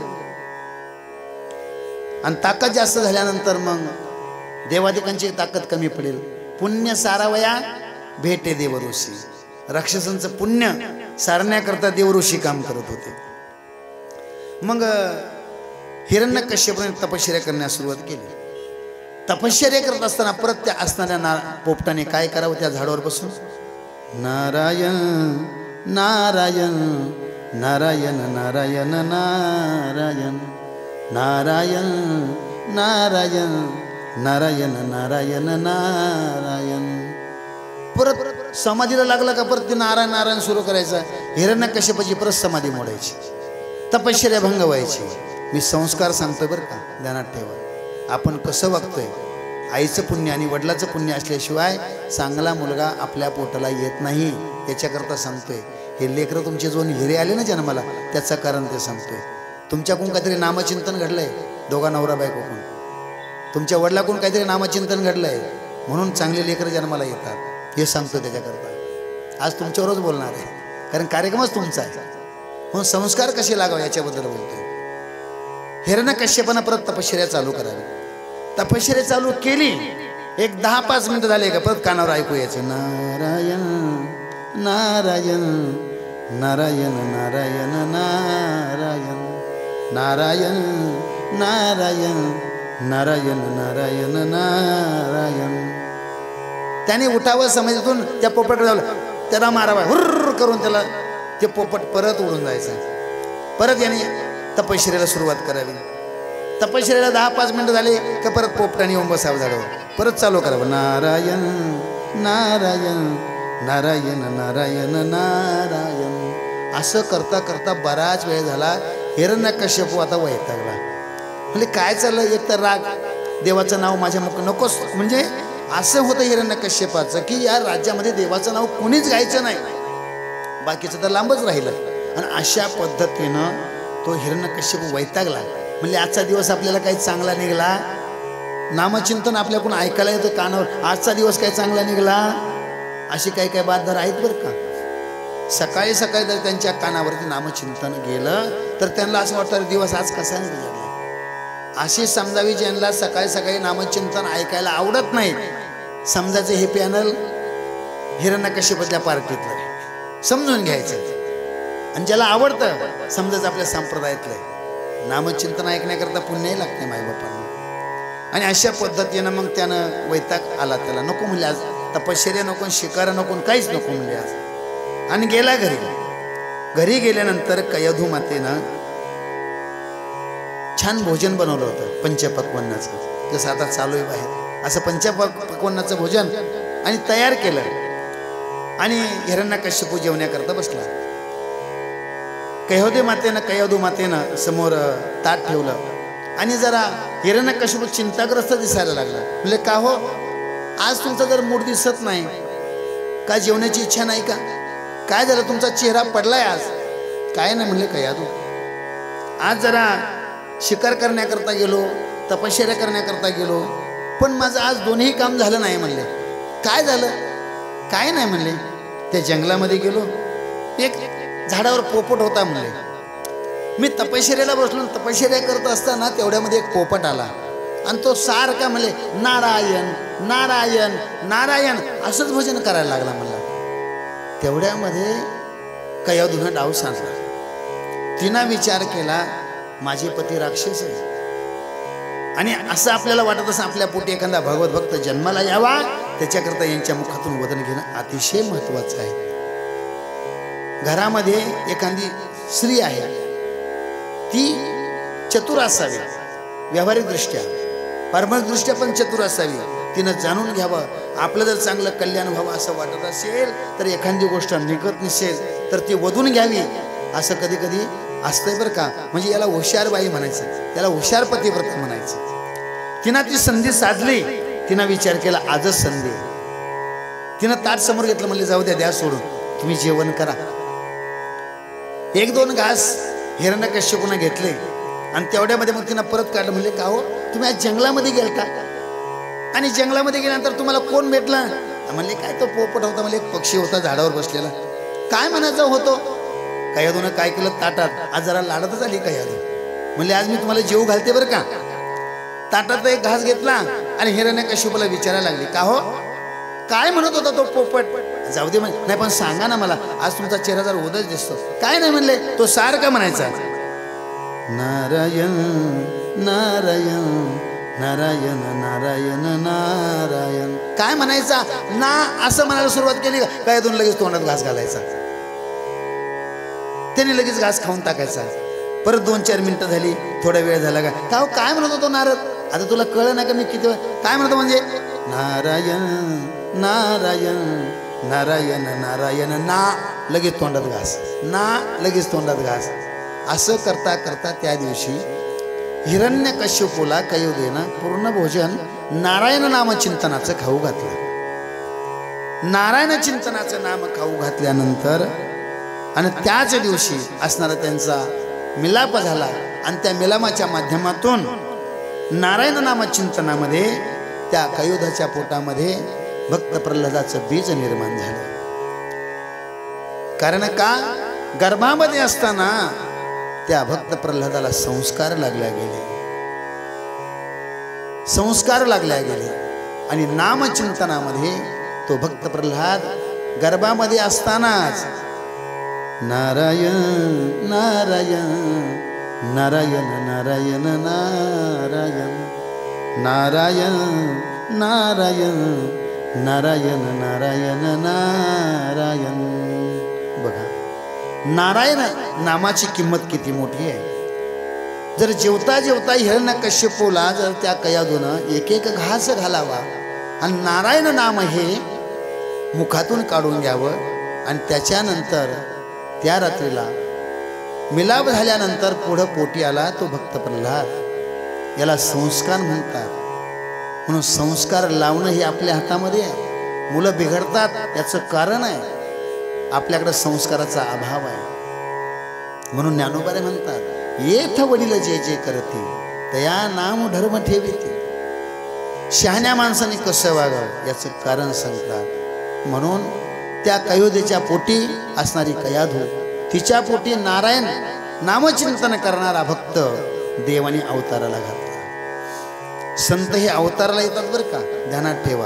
आणि ताकद जास्त झाल्यानंतर मग देवादिकांची ताकद कमी पडेल. पुण्य सारावया भेटे देवऋषी. राक्षसांचं पुण्य सारण्याकरता देवऋषी काम करत होते. मग हिरण्यकश्यपाने तपश्चर्या करण्यास सुरुवात केली. तपश्चर्या करत असताना परत त्या असणाऱ्या पोपटाने काय करावं त्या झाडावर बसून नारायण नारायण नारायण नारायण नारायण नारायण नारायण नारायण नारायण नारायण. परत समाधीला लागला का परत ते नारायण नारायण सुरू करायचं. हिरण्यकश्यपाची परत समाधी मोडायची, तपश्चर्या भंग व्हायची. मी संस्कार सांगतोय बरं का, ध्यानात ठेवा. आपण कसं वागतोय, आईचं पुण्य आणि वडिलाचं पुण्य असल्याशिवाय चांगला मुलगा आपल्या पोटाला येत नाही. याच्याकरता सांगतोय. हे लेकरं तुमचे दोन हिरे आले ना जन्माला, त्याचं कारण ते सांगतोय. तुमच्याकडून काहीतरी नामचिंतन घडलंय, दोघा नवरा बायकोकडून. तुमच्या वडिलाकडून काहीतरी नामचिंतन घडलंय म्हणून चांगले लेकरं जन्माला येतात. हे सांगतो त्याच्याकरता. आज तुमच्यावरच बोलणार आहे, कारण कार्यक्रमच तुमचा आहे. म्हणून संस्कार कसे लागावे याच्याबद्दल बोलतोय. हिरण्यकश्यपानं परत तपश्चर्या चालू करावी. तपश्चर्या चालू केली. एक 10-5 मिनिटं झाले का परत कानावर ऐकू यायचं नारायण नारायण नारायण नारायण नारायण नारायण नारायण नारायण नारायण नारायण. त्याने उठावं समाजातून त्या पोपटकडे जावं, त्याला मारावा, हुर्र करून त्याला ते पोपट परत उडून जायचं. परत याने तपश्चर्याला सुरुवात करावी. तपश्चर्याला 10-5 मिनिटं झाले का परत पोपटाने येऊन बसावं झाडावर. परत चालू करावं नारायण नारायण नारायण नारायण नारायण. असं करता करता बराच वेळ झाला. हिरण्यकश्यप आता वैतागला. म्हणजे काय चाललं, एक तर राग, देवाचं नाव माझ्या मुख नकोच. म्हणजे असं होतं हिरण्यकश्यपाचं की या राज्यामध्ये देवाचं नाव कोणीच गायचं नाही, बाकीचं तर लांबच राहिलं. आणि अशा पद्धतीनं तो हिरण्यकश्यप वैतागला. म्हणजे आजचा दिवस आपल्याला काही चांगला निघाला, नामचिंतन आपल्याकडून ऐकायला येतं कानावर, आजचा दिवस काही चांगला निघाला. अशी काही काही बातधार आहेत बरं का. सकाळी सकाळी जर त्यांच्या कानावरती नामचिंतन गेलं तर त्यांना असं वाटतं दिवस आज कसा निघाला. अशी समजावी ज्यांना सकाळी सकाळी नामचिंतन ऐकायला आवडत नाही, समजायचं हे पॅनल हिरण्यकश्यपाच्या पार्टीतलं समजून घ्यायचं. आणि ज्याला आवडतं समजायचं आपल्या संप्रदायातलं नामचिंतन ऐकण्याकरता पुण्यही लागते मायबापांना. आणि अशा पद्धतीनं मग त्यानं वैताग आला. त्याला नको म्हणले आज तपश्चर्या नको, शिकार नको, काहीच नको म्हणले आज. आणि गेला घरी. घरी गेल्यानंतर कयधू मातेनं छान भोजन बनवलं होतं पंचपक्वान्नाचं, जसं आता चालू आहे बाहेर, असं पंचपक्वान्नाचं भोजन आणि तयार केलं. आणि हिरण्यकश्यप जेवण्याकरता बसला. कयधू मातेनं समोर ताट ठेवलं. आणि जरा हिरण्यकश्यप चिंताग्रस्त दिसायला लागला. म्हणजे का हो, आज तुमचा जर मूड दिसत नाही का, जेवण्याची इच्छा नाही का, काय झालं, तुमचा चेहरा पडलाय आज. काय नाही म्हणले कयधू, आज जरा शिकार करण्याकरता गेलो, तपश्चर्या करण्याकरता गेलो, पण माझं आज दोन्ही काम झालं नाही म्हणले. काय झालं, काय नाही म्हणले. त्या जंगलामध्ये गेलो, एक झाडावर पोपट होता म्हणले. मी तपश्चर्याला बसलो, तपश्चर्या करत असताना तेवढ्यामध्ये एक पोपट आला आणि तो सारखा म्हणले नारायण नारायण नारायण असंच भजन करायला लागला म्हणला. तेवढ्यामध्ये कयधूनं डाव सांगला. तिनं विचार केला माझे पती राक्षस आहे आणि असं आपल्याला वाटत असं आपल्या पोटी एखादा भगवत भक्त जन्माला यावा, त्याच्याकरता यांच्या मुखातून वदन घेणं अतिशय महत्वाचं आहे. घरामध्ये एखादी स्त्री आहे, ती चतुर असावी, व्यावहारिकदृष्ट्या पारमार्थिकदृष्ट्या पण चतुर असावी. तिनं जाणून घ्यावं आपलं जर चांगलं कल्याण व्हावं असं वाटत असेल तर एखादी गोष्ट निघत नसेल तर ती वधून घ्यावी. असं कधी कधी असतंय बरं का. म्हणजे याला हुशार बाई म्हणायचं, याला हुशार पतिव्रता म्हणायचं. तिनं ती संधी साधली. तिनं विचार केला आजच संधी. तिनं ताट समोर घेतलं, म्हणले जाऊ द्या, द्या सोडून, तुम्ही जेवण करा. 1-2 घास हिरण्यकश्यपूनं घेतले आणि तेवढ्यामध्ये मग तिनं परत काढलं. म्हणले का हो, तुम्ही आज जंगलामध्ये गेलता आणि जंगलामध्ये गेल्यानंतर तुम्हाला कोण भेटला. म्हणले काय, तो पोपट होता, म्हणजे एक पक्षी होता झाडावर बसलेला. काय म्हणायचं होतो. कयधूनं काय केलं, ताटात आज जरा लाडतच आली कयधू. म्हणले आज मी तुम्हाला जेव घालते बरं का. ताटात एक घास घेतला आणि हिरण्यकश्यपूला विचारायला लागली का हो, काय म्हणत होता तो पोपट. जाऊ दे म्हणजे, नाही पण सांगा ना मला, आज तुमचा चेहरा जरा उदास दिसतो. काय नाही म्हणले, तो सारखा म्हणायचा नारायण नारायण नारायण नारायण नारायण. काय म्हणायचा ना असं म्हणायला सुरुवात केली काय दोन लगेच तोंडात घास घालायचा, त्याने लगेच घास खाऊन टाकायचा. परत 2-4 मिनिटं झाली, थोडा वेळ झाला का काय म्हणत होतो नारद, आता तुला कळलं ना का मी किती काय म्हणतो म्हणजे नारायण नारायण नारायण नारायण ना लगेच तोंडात घास, ना लगेच तोंडात घास. असं करता करता त्या दिवशी हिरण्यकश्यपूला कयुदेनं पूर्ण भोजन नारायण नामचिंतनाचं खाऊ घातलं. नारायण चिंतनाचं नाम खाऊ घातल्यानंतर आणि त्याच दिवशी असणारा त्यांचा मिलाप झाला आणि त्या मिलापाच्या माध्यमातून नारायण नामचिंतनामध्ये त्या कयुधाच्या पोटामध्ये भक्त प्रल्हादाचं बीज निर्माण झालं. कारण का गर्भामध्ये असताना त्या भक्त प्रल्हादाला संस्कार लागल्या गेले, संस्कार लागल्या गेले आणि नामचिंतनामध्ये तो भक्त प्रल्हाद गर्भामध्ये असतानाच नारायण नारायण नारायण नारायण नारायण नारायण नारायण नारायण नारायण नारायण. बघा नारायण नामाची किंमत किती मोठी आहे. जर जेवता जेवता हिरण्यकश्यपूला जर त्या कयादूनं एक एक घास घालावा आणि नारायण नाम हे मुखातून काढून घ्यावं आणि त्याच्यानंतर त्या रात्रीला मिलाप झाल्यानंतर पुढं पोटी आला तो भक्त प्रल्हाद, याला संस्कार म्हणतात. म्हणून संस्कार लावणं हे आपल्या हातामध्ये आहे. मुलं बिघडतात याचं कारण आहे आपल्याकडे संस्काराचा अभाव आहे. म्हणून ज्ञानोबारे म्हणतात येथ वडील जे जे करते तया नाम धर्म ठेविते. शहाण्या माणसाने कसं वागावं याचं कारण सांगतात. म्हणून त्या कयोधेच्या पोटी असणारी कयाधू, तिच्या पोटी नारायण नामचिंतन करणारा भक्त देवाने अवताराला घातला. संत हे अवताराला येतात बरं का, ध्यानात ठेवा.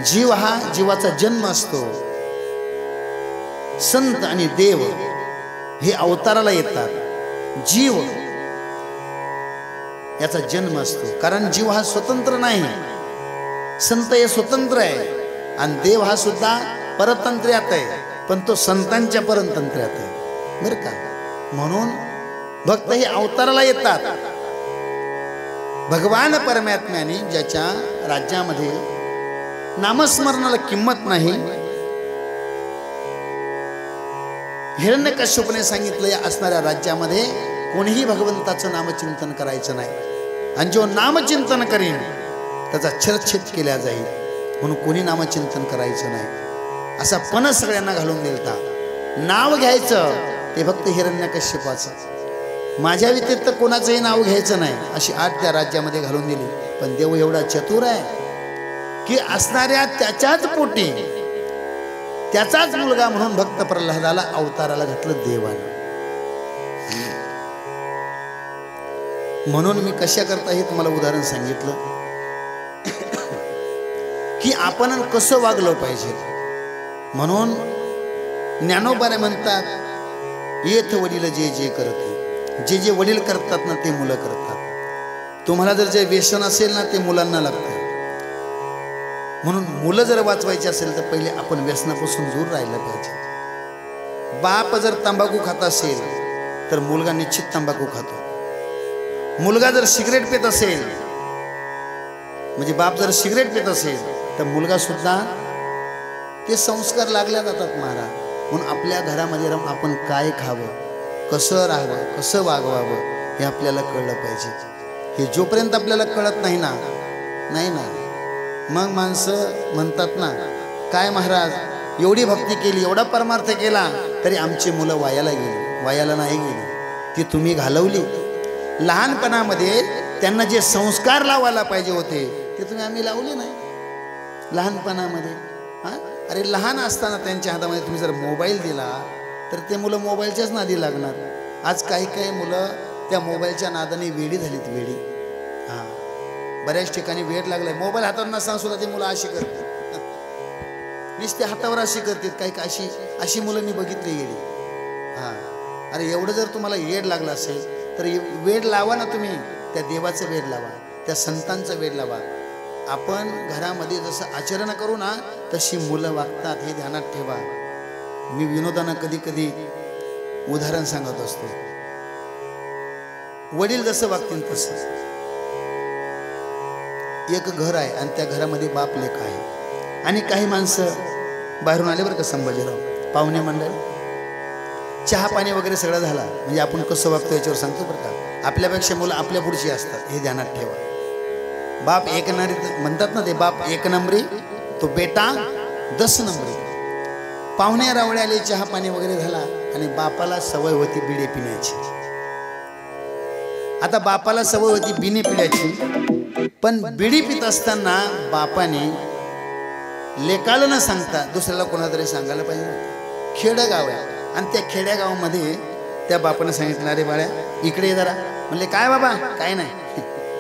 जीव हा जीवाचा जन्म असतो. संत आणि देव हे अवताराला येतात. जीव याचा जन्म असतो, कारण जीव हा स्वतंत्र नाही. संत हे स्वतंत्र आहे आणि देव हा सुद्धा परतंत्र्यात आहे, पण तो संतांच्या परतंत्र्यात आहे बरं का. म्हणून भक्त हे अवताराला येतात. भगवान परमात्म्याने ज्याच्या राज्यामध्ये नामस्मरणाला किंमत नाही, हिरण्यकश्यपूने सांगितलं या असणाऱ्या राज्यामध्ये कोणीही भगवंताचं नामचिंतन करायचं नाही आणि जो नामचिंतन करीन त्याचा छेदछेद केला जाईल. म्हणून कोणी नामचिंतन करायचं नाही असा पण सगळ्यांना घालून दिलता. नाव घ्यायचं ते फक्त हिरण्यकश्यपाचं, माझ्या व्यतिरिक्त कोणाचंही नाव घ्यायचं नाही अशी आठ त्या राज्यामध्ये घालून दिली. पण देव एवढा चतुर आहे की असणाऱ्या त्याच्याच पोटी त्याचाच मुलगा म्हणून भक्त प्रल्हादाला अवताराला घातलं देवाने. म्हणून मी कशा करता हे तुम्हाला उदाहरण सांगितलं की आपण कसं वागलं पाहिजे. म्हणून ज्ञानोबाने म्हणतात येथ वडील जे जे करते, जे जे वडील करतात ना ते मुलं करतात. तुम्हाला जर जे व्यसन असेल ना ते मुलांना लागतं. म्हणून मुलं जर वाचवायची असेल तर पहिले आपण व्यसनापासून दूर राहिलं पाहिजे. बाप जर तंबाखू खात असेल तर मुलगा निश्चित तंबाखू खातो. मुलगा जर सिगरेट पित असेल, म्हणजे बाप जर सिगरेट पित असेल तर मुलगा सुद्धा, ते संस्कार लागल्या जातात महाराज. म्हणून आपल्या घरामध्ये राहून आपण काय खावं, कसं राहावं, कसं वागवावं हे आपल्याला कळलं पाहिजे. हे जोपर्यंत आपल्याला कळत नाही ना, नाही ना, मग माणसं म्हणतात ना काय महाराज एवढी भक्ती केली, एवढा परमार्थ केला तरी आमची मुलं वायाला गेली. वायाला नाही गेली, ती तुम्ही घालवली. लहानपणामध्ये त्यांना जे संस्कार लावायला पाहिजे होते ते तुम्ही आम्ही लावले नाही लहानपणामध्ये. हां, अरे लहान असताना त्यांच्या हातामध्ये तुम्ही जर मोबाईल दिला तर ते मुलं मोबाईलच्याच नादी लागणार. आज काही काही मुलं त्या मोबाईलच्या नादाने वेडी झालीत, वेडी. हां, बऱ्याच ठिकाणी वेड लागलाय. मोबाईल हातावर नसताना सुद्धा ते मुलं अशी करतात, नुसते हातावर अशी करतात. काही अशी अशी मुलं मी बघितली गेली. हां, अरे एवढं जर तुम्हाला येड लागलं असेल तर वेड लावा ना तुम्ही. त्या देवाचं वेड लावा, त्या संतांचं वेड लावा. आपण घरामध्ये जसं आचरण करू ना तशी मुलं वागतात हे ध्यानात ठेवा. मी विनोदानं कधी कधी उदाहरण सांगत असतो. वडील जसं वागतील तसं. एक घर आहे आणि त्या घरामध्ये बाप लेक आहे आणि काही माणसं बाहेरून आले बरं का संभाजीराव, पाहुणे मंडळ, चहा पाणी वगैरे सगळं झाला म्हणजे आपण कसं वागतो याच्यावर सांगतो बरं का. आपल्यापेक्षा मुलं आपल्या पुढची असतात हे ध्यानात ठेवा. बाप एक नंबरी म्हणतात ना, ते बाप एक नंबरी तो बेटा 10 नंबरी. पाहुणे रावळे आले, चहा पाणी वगैरे झाला आणि बापाला सवय होती बिडी पिण्याची. आता बापाला सवय होती बिडी पिण्याची, पण बिडी पित असताना बापाने लेकाला न सांगता दुसऱ्याला कोणातरी सांगायला पाहिजे. खेडेगाव आहे आणि त्या खेडेगावामध्ये त्या बापानं सांगितलं, अरे बाळ्या इकडे ये जरा. म्हणले काय बाबा, काय नाही,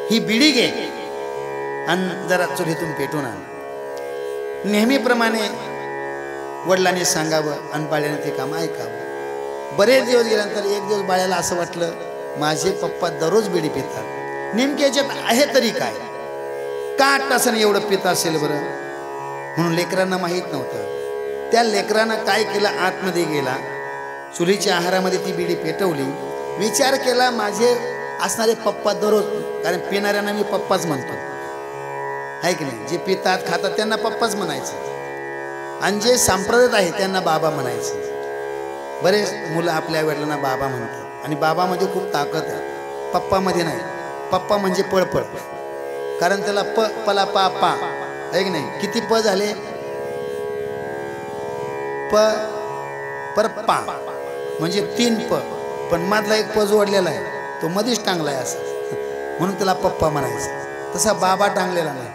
ही बिडी घे आणि जरा चुलीतून पेटून आण. नेहमीप्रमाणे वडिलांनी सांगावं आणि बाळ्याने ते काम ऐकावं. बरेच दिवस गेल्यानंतर एक दिवस बाळ्याला असं वाटलं, माझे पप्पा दररोज बिडी पितात, नेमके याच्यात आहे तरी काय, का 8 तासाने एवढं पित असेल बरं. म्हणून लेकरांना माहीत नव्हतं. त्या लेकरानं काय केलं, आतमध्ये गेला, चुलीच्या आहारामध्ये ती बिडी पेटवली, विचार केला माझे असणारे पप्पा दररोज, कारण पिणाऱ्यांना मी पप्पाच म्हणतो आहे की नाही. जे पितात खातात त्यांना पप्पाच म्हणायचं आणि जे संप्रदाय आहे त्यांना बाबा म्हणायचं. बरेच मुलं आपल्या वडिलांना बाबा म्हणतात आणि बाबामध्ये खूप ताकद आहे, पप्पामध्ये नाही. पप्पा म्हणजे पळपळ, कारण त्याला पला पा पा आहे की नाही. किती प झाले, प पर पा म्हणजे 3 प, पण मधला एक प जोडलेला आहे तो मधीच टांगलाय असं, म्हणून त्याला पप्पा म्हणायचं. तसा बाबा टांगलेला नाही.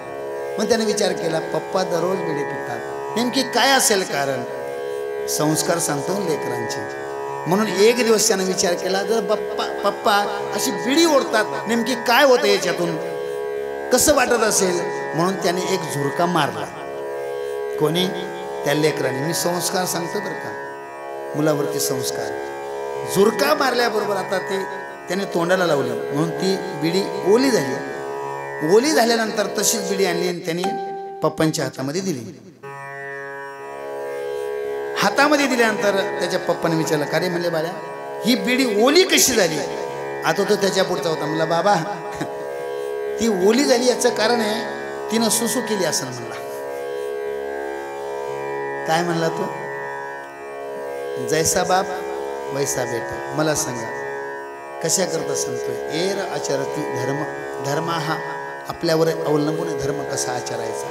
मग त्याने विचार केला, पप्पा दररोज बिडी पितात, नेमकी काय असेल कारण. संस्कार सांगतो लेकरांचे. म्हणून एक दिवस त्याने विचार केला, जर पप्पा अशी बिडी ओढतात नेमकी काय होतं याच्यातून, कसं वाटत असेल. म्हणून त्याने एक झुरका मारला. कोणी, त्या लेकराने. मी संस्कार सांगतो बरं का, मुलावरती संस्कार. झुरका मारल्याबरोबर आता ते त्याने तोंडाला लावली, म्हणून ती बिडी ओली झाली. ओली झाल्यानंतर तशीच बिडी आणली आणि त्याने पप्पांच्या हातामध्ये दिली. हातामध्ये दिल्यानंतर त्याच्या पप्पाने विचारलं, का रे म्हणले बाळ्या ही बिडी ओली कशी झाली. आता तो त्याच्या पुढचा होता. म्हणला बाबा ती ओली झाली याचं कारण आहे तिनं सुसू केली असं म्हणला. काय म्हणला तो, जैसा बाप वैसा बेटा. मला सांगा कशा करता सांगतोय, एर आचरती धर्म. धर्म हा आपल्यावर अवलंबून आहे, धर्म कसा आचरायचा.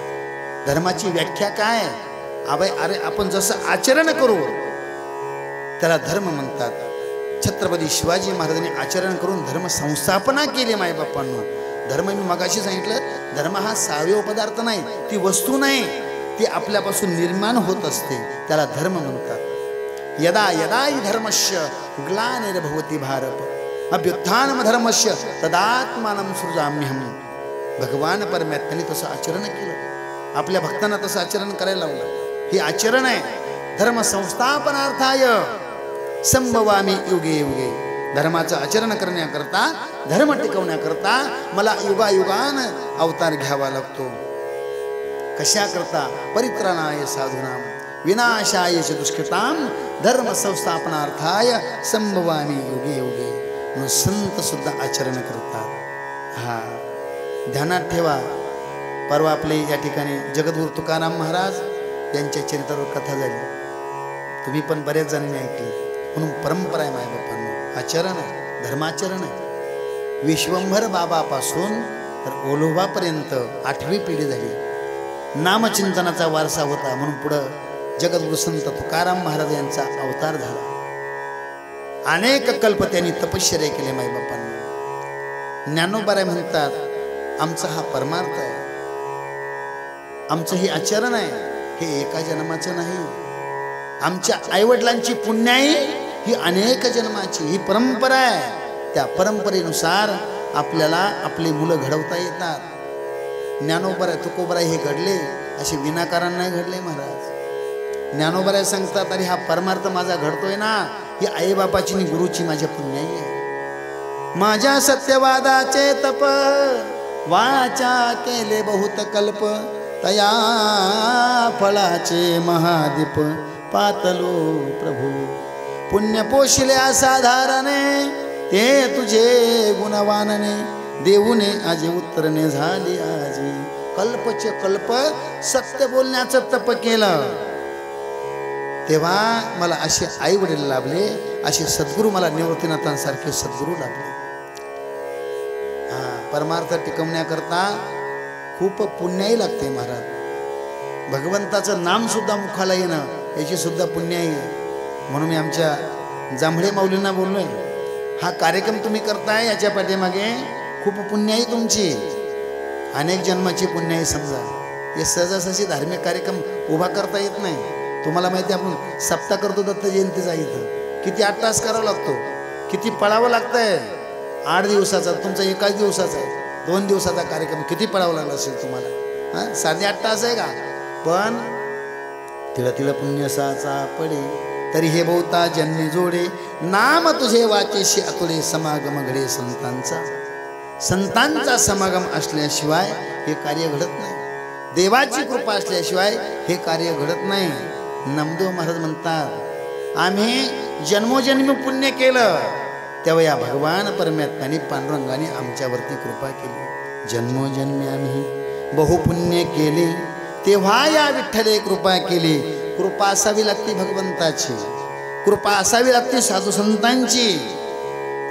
धर्माची व्याख्या काय आहे. अरे आपण जसं आचरण करू त्याला धर्म म्हणतात. छत्रपती शिवाजी महाराजांनी आचरण करून धर्म संस्थापना केली मायबापांना. धर्म मी मगाशी सांगितलं, धर्म हा सावयव पदार्थ नाही, ती वस्तू नाही, ती आपल्यापासून निर्माण होत असते, त्याला धर्म म्हणतात. यदा यदा हि धर्मस्य ग्लानिर्भवति भारत अभ्युत्थानम धर्मस्य तदात्मानं सृजाम्यहम. भगवान परमात्म्याने तसं आचरण केलं, आपल्या भक्तांना तसं आचरण करायला लावलं. हे आचरण आहे. धर्म संस्थापनार्थाय संभवामी युगे युगे. धर्माचं आचरण करण्याकरता, धर्म टिकवण्याकरता मला युगायुगान अवतार घ्यावा लागतो. कशा करता, परित्राणाय साधूनाम विनाशाय च दुष्कृताम धर्म संस्थापनार्थाय संभवामी युगे युगे. म्हणून संत सुद्धा आचरण करतात. हा ध्यानात ठेवा. परवा आपले या ठिकाणी जगद्गुरु तुकाराम महाराज यांच्या चरित्रावर कथा झाली, तुम्ही पण बऱ्याच जणांनी ऐकली. म्हणून परंपरा आहे मायबापांना, आचरण आहे, धर्माचरण आहे. विश्वंभर बाबापासून तर ओलोबापर्यंत 8वी पिढी झाली. नामचिंतनाचा वारसा होता, म्हणून पुढं जगद्गुरु संत तुकाराम महाराज यांचा अवतार झाला. अनेक कल्प त्यांनी तपश्चर्या केले मायबापांना. ज्ञानोबाराय म्हणतात, आमचा हा परमार्थ आहे, आमचं हे आचरण आहे, हे एका जन्माचं नाही. आमच्या आईवडिलांची पुण्याई ही अनेक जन्माची ही परंपरा आहे. त्या परंपरेनुसार आपल्याला आपली मुलं घडवता येतात. ज्ञानोबराय तुकोबराय हे घडले असे विनाकारण नाही घडले महाराज. ज्ञानोबराय सांगतात, अरे हा परमार्थ माझा घडतोय ना, ही आईबापाची आणि गुरुची माझ्या पुण्याई आहे. माझ्या सत्यवादाचे तप वाचा केले बहुत कल्प तया फळाचे महादीप पातलो प्रभू पुण्य पोशिले असाधारणे ते तुझे गुणवानने देऊने आजी उत्तरणे झाली आजी कल्पचे कल्प सत्य बोलण्याचं तप केलं तेव्हा मला असे आई वडील लाभले असे सद्गुरू मला निवृत्तीनाथांसारखे सद्गुरू लाभले परमार्थ टिकवण्याकरता खूप पुण्याही लागते महाराज भगवंताचं नाम सुद्धा मुखाला येणं याची सुद्धा पुण्याई आहे म्हणून मी आमच्या जांभळे माऊलींना बोललोय हा कार्यक्रम तुम्ही करताय याच्या पाठीमागे खूप पुण्याई तुमची अनेक जन्माची पुण्याई समजा हे सहजासहजी धार्मिक कार्यक्रम उभा करता येत नाही तुम्हाला माहिती आपण सप्ताह करतो दत्त जयंतीचा इथं किती 8 तास करावा लागतो किती पळावं लागतंय 8 दिवसाचा तुमचा एकाच दिवसाचा आहे 2 दिवसाचा कार्यक्रम किती पळावं लागला असेल तुम्हाला हां 7.5 तास आहे का पण तिला तिला पुण्यसाचा पडे तरी हे बहुता जन्मी जोडे नाम तुझे वाचेशी अतुळे समागम घडे संतांचा समागम असल्याशिवाय हे कार्य घडत नाही देवाची कृपा असल्याशिवाय हे कार्य घडत नाही नामदेव महाराज म्हणतात आम्ही जन्मोजन्मी पुण्य केलं तेव्हा या भगवान परमात्म्याने पांडुरंगाने आमच्यावरती कृपा केली जन्मोजन्मी आम्ही बहुपुण्य केले तेव्हा या विठ्ठले कृपा केली कृपा असावी लागते भगवंताची कृपा असावी लागते साधू संतांची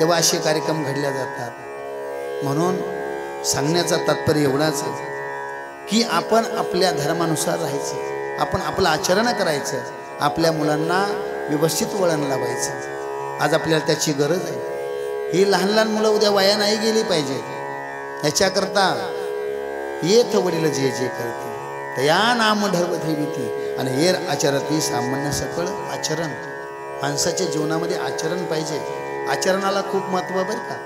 तेव्हा असे कार्यक्रम घडले जातात म्हणून सांगण्याचा तात्पर्य एवढाच आहे की आपण आपल्या धर्मानुसार राहायचं आपण आपलं आचरण करायचं आपल्या मुलांना व्यवस्थित वळण लावायचं आज आपल्याला त्याची गरज आहे ही लहान लहान मुलं उद्या वाया नाही गेली पाहिजे याच्याकरता येथ वडील जे जे करते तया नाम ढर्व ठेविती आणि हेर आचरती सामान्य सकळ आचरण माणसाच्या जीवनामध्ये आचरण पाहिजे आचरणाला खूप महत्त्व बरं का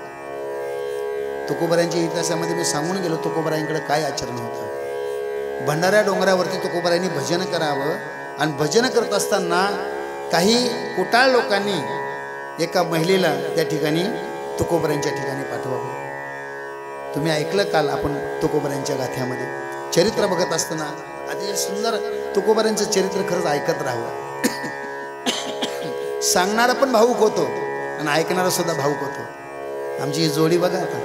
तुकोबारायांच्या इतिहासामध्ये मी सांगून गेलो तुकोबारायांकडे काय आचरण होतं भंडाऱ्या डोंगरावरती तुकोबारायांनी भजन करावं आणि भजन करत असताना काही कुटाळ लोकांनी एका महिलेला त्या ठिकाणी तुकोबारायांच्या ठिकाणी पाठवावं तुम्ही ऐकलं काल आपण तुकोबारायांच्या गाथ्यामध्ये चरित्र बघत असताना अतिशय सुंदर तुकोबारायांचं चरित्र खरंच ऐकत राहावं सांगणारा पण भाऊक होतो आणि ऐकणारा सुद्धा भाऊक होतो आमची ही जोडी बघा आता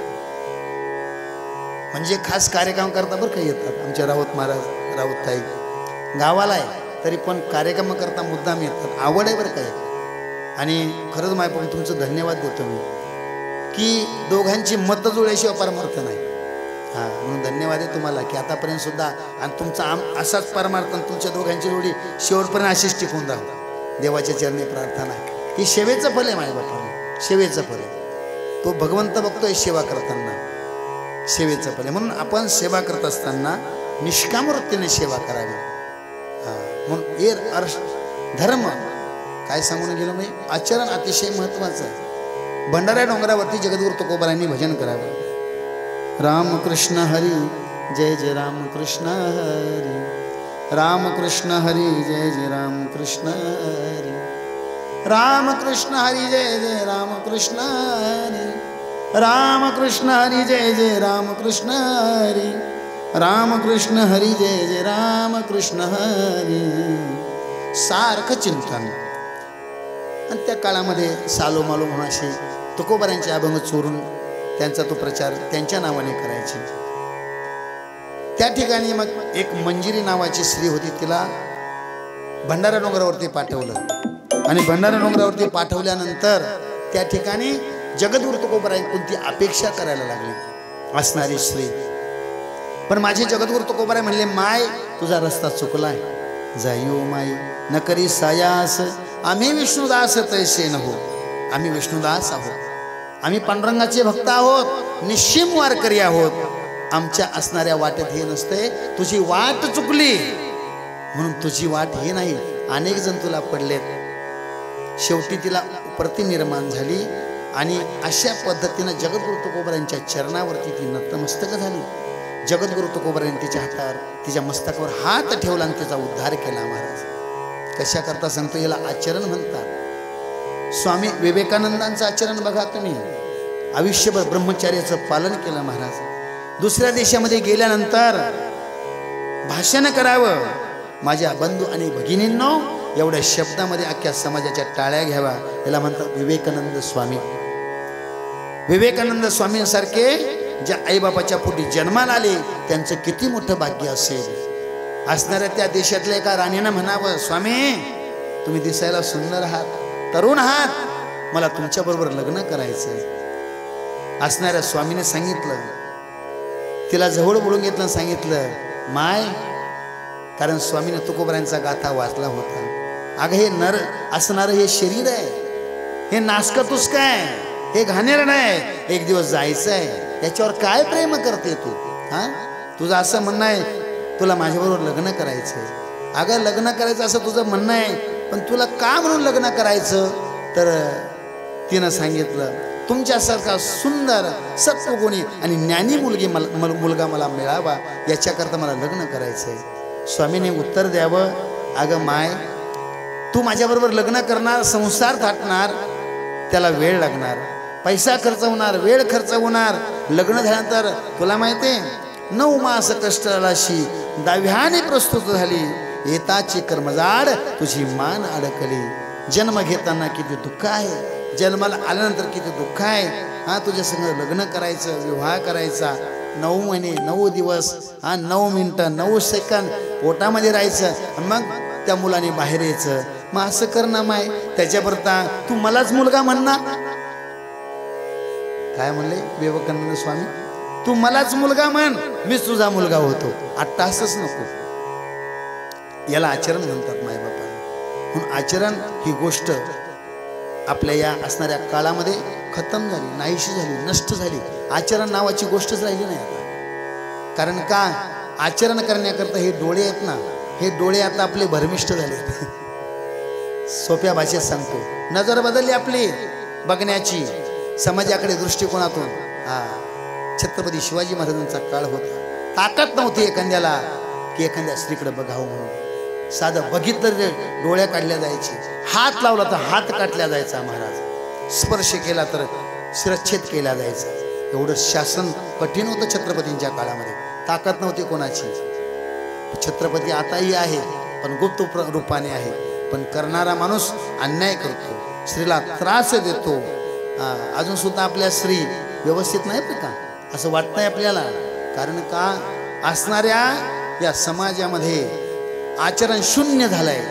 म्हणजे खास कार्यक्रम करता बरं काही येतात आमचे राऊत महाराज राऊत ताई गावाला आहे तरी पण कार्यक्रम करता मुद्दाम येतात आवड आहे बरं काय आणि खरंच माझ्याकडून तुमचं धन्यवाद देतो मी की दोघांची मतं जुळल्याशिवाय परमार्थ नाही हां म्हणून धन्यवाद आहे तुम्हाला की आतापर्यंत सुद्धा आणि तुमचा असाच परमार्थ तुमच्या दोघांची जोडी शेवटपर्यंत अशीच टिकून राहू देवाच्या चरणी प्रार्थना ही सेवेचं फल आहे माझ्या बापाने सेवेचं फल आहे तो भगवंत बघतोय सेवा करताना सेवेचं फल आहे म्हणून आपण सेवा करत असताना निष्काम वृत्तीने सेवा करावी हां म्हणून एर अर्श धर्म काय सांगून गेलो मी आचरण अतिशय महत्त्वाचं आहे भंडाऱ्या डोंगरावरती जगद्गुरु तुकोबारायांनी भजन करावं रामकृष्ण हरी जय जय रामकृष्ण हरी रामकृष्ण हरी जय जय रामकृष्ण हरी रामकृष्ण हरी जय जय रामकृष्ण हरी रामकृष्ण हरी जय जय रामकृष्ण हरी रामकृष्ण हरी जय जय रामकृष्ण हरी सारखं चिंतन आणि त्या काळामध्ये सालोमालो म्हणून असे तुकोबारायांचे अभंग चोरून त्यांचा तो प्रचार त्यांच्या नावाने करायचे त्या ठिकाणी मग एक मंजिरी नावाची स्त्री होती तिला भंडारा डोंगरावरती पाठवलं आणि भंडारा डोंगरावरती पाठवल्यानंतर त्या ठिकाणी जगद्गुरु तुकोबारायांकडून ती अपेक्षा करायला लागली असणारी स्त्री पण माझे जगद्गुरु तुकोबाराय म्हणले माय तुझा रस्ता चुकलाय जाईओ माई न करी सायास आम्ही विष्णुदास तैसे न हो आम्ही विष्णुदास आहोत आम्ही पांडुरंगाचे भक्त आहोत निश्चिम वारकरी आहोत आमच्या असणाऱ्या वाटेत हे नसते तुझी वाट चुकली म्हणून तुझी वाट हे नाही अनेक जण तुला पडलेत शेवटी तिला प्रतिनिर्माण झाली आणि अशा पद्धतीनं जगद्गुरु तुकोबारायांच्या चरणावरती ती नतमस्तक झाली जगद्गुरु तुकोबारायांनी तिच्या हातावर तिच्या मस्तकावर हात ठेवला आणि तिचा उद्धार केला महाराज कशा करता सांगतो याला आचरण म्हणतात स्वामी विवेकानंदांचं आचरण बघा तुम्ही आयुष्यभर ब्रह्मचर्याचं पालन केलं महाराज। दुसऱ्या देशामध्ये गेल्यानंतर भाषण करावं, माझ्या बंधू आणि भगिनींनो एवढ्या शब्दामध्ये अख्ख्या समाजाच्या टाळ्या घ्यावा, याला म्हणतात विवेकानंद स्वामी। विवेकानंद स्वामींसारखे ज्या आईबापाच्या पोटी जन्माला आले त्यांचं किती मोठं भाग्य असेल। असणाऱ्या त्या देशातल्या एका राणीनं म्हणावं, स्वामी तुम्ही दिसायला सुंदर आहात, तरुण आहात, मला तुमच्याबरोबर लग्न करायचं। असणाऱ्या स्वामीने सांगितलं, तिला जवळ बोलून घेतलं, सांगितलं माय, कारण स्वामीने तुकोबरांचा गाथा वाचला होता, अगं हे नर असणारं हे शरीर आहे, हे नासकतुस काय, हे घाणेरडं आहे, एक दिवस जायचं आहे, याच्यावर काय प्रेम करते तू? हा, तुझं असं म्हणणं आहे तुला माझ्याबरोबर लग्न करायचं। अगं लग्न करायचं असं तुझं म्हणणं आहे, पण तुला का म्हणून लग्न करायचं? तर तिनं सांगितलं, तुमच्यासारखा सुंदर सत्वगुणी आणि ज्ञानी मुलगा मला मिळावा, याच्याकरता मला लग्न करायचं आहे। स्वामीने उत्तर द्यावं, अगं माय, तू माझ्याबरोबर लग्न करणार, संसार थाटणार, त्याला वेळ लागणार, पैसा खर्च होणार, वेळ खर्च होणार। लग्न झाल्यानंतर तुला माहिती आहे 9 मास कष्टालाशी दाव्याने प्रस्तुत झाली, येताची कर्मजाड तुझी मान अडकली। जन्म घेताना किती दुःख आहे, जन्माला आल्यानंतर किती दुःख आहे। हा, तुझ्या संग लग्न करायचं, विवाह करायचा, 9 महिने 9 दिवस, हा 9 मिनिटं 9 सेकंद पोटामध्ये राहायचं, मग त्या मुलाने बाहेर यायचं। मग असं कर ना माय, त्याच्याकरता तू मलाच मुलगा म्हणणार? काय म्हणले विवेकानंद स्वामी, तू मलाच मुलगा म्हण, मीच तुझा मुलगा होतो। अट्टासच नको, याला आचरण म्हणतात मायबापाला। म्हणून आचरण ही गोष्ट आपल्या या असणाऱ्या काळामध्ये खतम झाली, नाहीशी झाली, नष्ट झाली। आचरण नावाची गोष्टच राहिली नाही आता। कारण का, आचरण करण्याकरता हे डोळे आहेत ना, हे डोळे आता आपले भरमिष्ट झाले। सोप्या भाषेत सांगतो, नजर बदलली आपली बघण्याची, समाजाकडे दृष्टिकोनातून। हा, छत्रपती शिवाजी महाराजांचा काळ होता, ताकद नव्हती एखाद्याला की एखाद्या स्त्रीकडे बघावं म्हणून, साधं बघितलं तर डोळ्या काढल्या जायचे, हात लावला तर हात काटल्या जायचा महाराज, स्पर्श केला तर शिरच्छेद केला जायचा। एवढं शासन कठीण होतं छत्रपतींच्या काळामध्ये, ताकद नव्हती कोणाची। छत्रपती आताही आहे पण गुप्त रूपाने आहे, पण करणारा माणूस अन्याय करतो, स्त्रीला त्रास देतो। अजून सुद्धा आपल्या स्त्री व्यवस्थित नाहीत का असं वाटतंय आपल्याला। कारण का, असणाऱ्या या समाजामध्ये आचरण शून्य झालंय।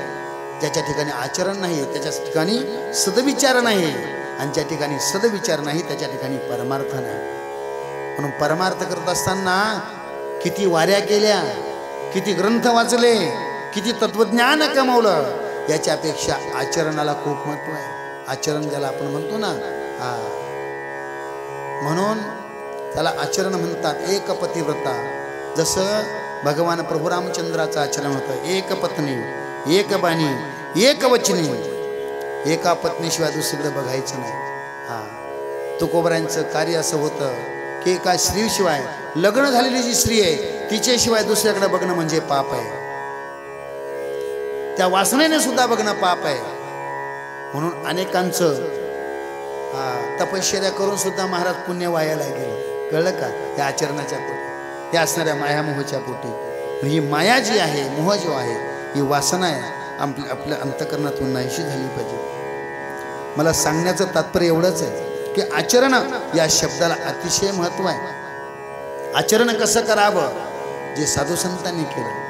ज्याच्या ठिकाणी आचरण नाही त्याच्या ठिकाणी सदविचार नाही, आणि ज्या ठिकाणी सदविचार नाही त्याच्या ठिकाणी परमार्थ नाही। म्हणून परमार्थ करत असताना किती वाऱ्या केल्या, किती ग्रंथ वाचले, किती तत्वज्ञान कमवलं, याच्यापेक्षा आचरणाला खूप महत्त्व आहे। आचरण ज्याला आपण म्हणतो ना, म्हणून त्याला आचरण म्हणतात। एक पतिव्रता, जसं भगवान प्रभू रामचंद्राचं आचरण होतं, एक पत्नी, एक बाणी, एक वचनी, एका पत्नीशिवाय दुसरीकडे बघायचं नाही। हा, तुकोबरांचं कार्य असं होतं की एका स्त्रीशिवाय, लग्न झालेली जी स्त्री आहे तिच्याशिवाय दुसऱ्याकडे बघणं म्हणजे पाप आहे, त्या वासनेने सुद्धा बघणं पाप आहे। म्हणून अनेकांचं तपश्चर्या करून सुद्धा महाराज पुण्य वायाला गेलं, कळलं का? या आचरणाच्या पोटी, या असणाऱ्या मायामोहाच्या पोटी। ही माया जी आहे, मोह जो आहे, ही वासना आहे, आपल्या अंतकरणातून नाहीशी झाली पाहिजे। मला सांगण्याचं तात्पर्य एवढंच आहे की आचरण या शब्दाला अतिशय महत्त्व आहे। आचरण कसं करावं, जे साधू संतांनी केलं,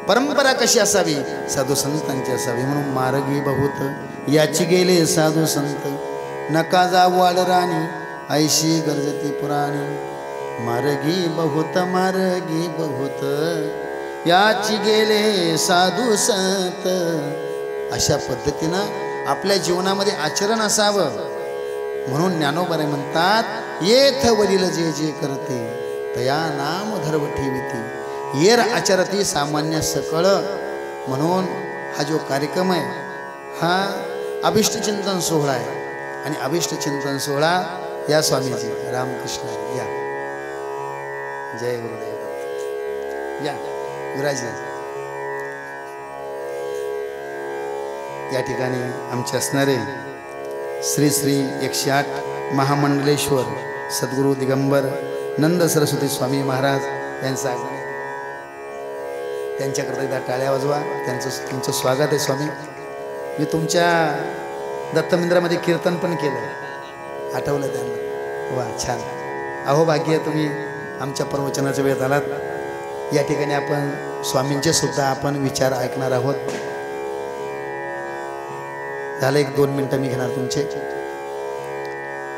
परंपरा कशी असावी, साधू संतांची असावी। म्हणून मार्गी बहुत याची गेले साधू संत, नका जाऊ वाडराणी ऐशी गरजती पुराणी। मार्गी बहुत याची गेले साधू संत। अशा पद्धतीनं आपल्या जीवनामध्ये आचरण असावं। म्हणून ज्ञानोबा म्हणतात, येथ वरील जे जे करते तया नाम धर्म ठेविती, येर आचरती सामान्य सकळ। म्हणून हा जो कार्यक्रम आहे हा अभिष्टचिंतन सोहळा आहे, आणि अभिष्टचिंतन सोहळा या स्वामीजी रामकृष्ण या, जय गुरुदेव, या विराजी। या ठिकाणी आमचे असणारे श्री श्री 108 महामंडलेश्वर सद्गुरू दिगंबर नंद सरस्वती स्वामी महाराज यांचा आगमन. त्यांच्याकरता एकदा टाळ्या वाजवा. तुमचं स्वागत आहे स्वामी. मी तुमच्या दत्तमिंद्रामध्ये कीर्तन पण केलं, आठवलं त्यांना. वा छान. अहो भाग्य तुम्ही आमच्या प्रवचनाच्या वेळेत आलात. या ठिकाणी आपण स्वामींचे सुद्धा आपण विचार ऐकणार आहोत. झालं 1-2 मिनटं मी घेणार तुमचे.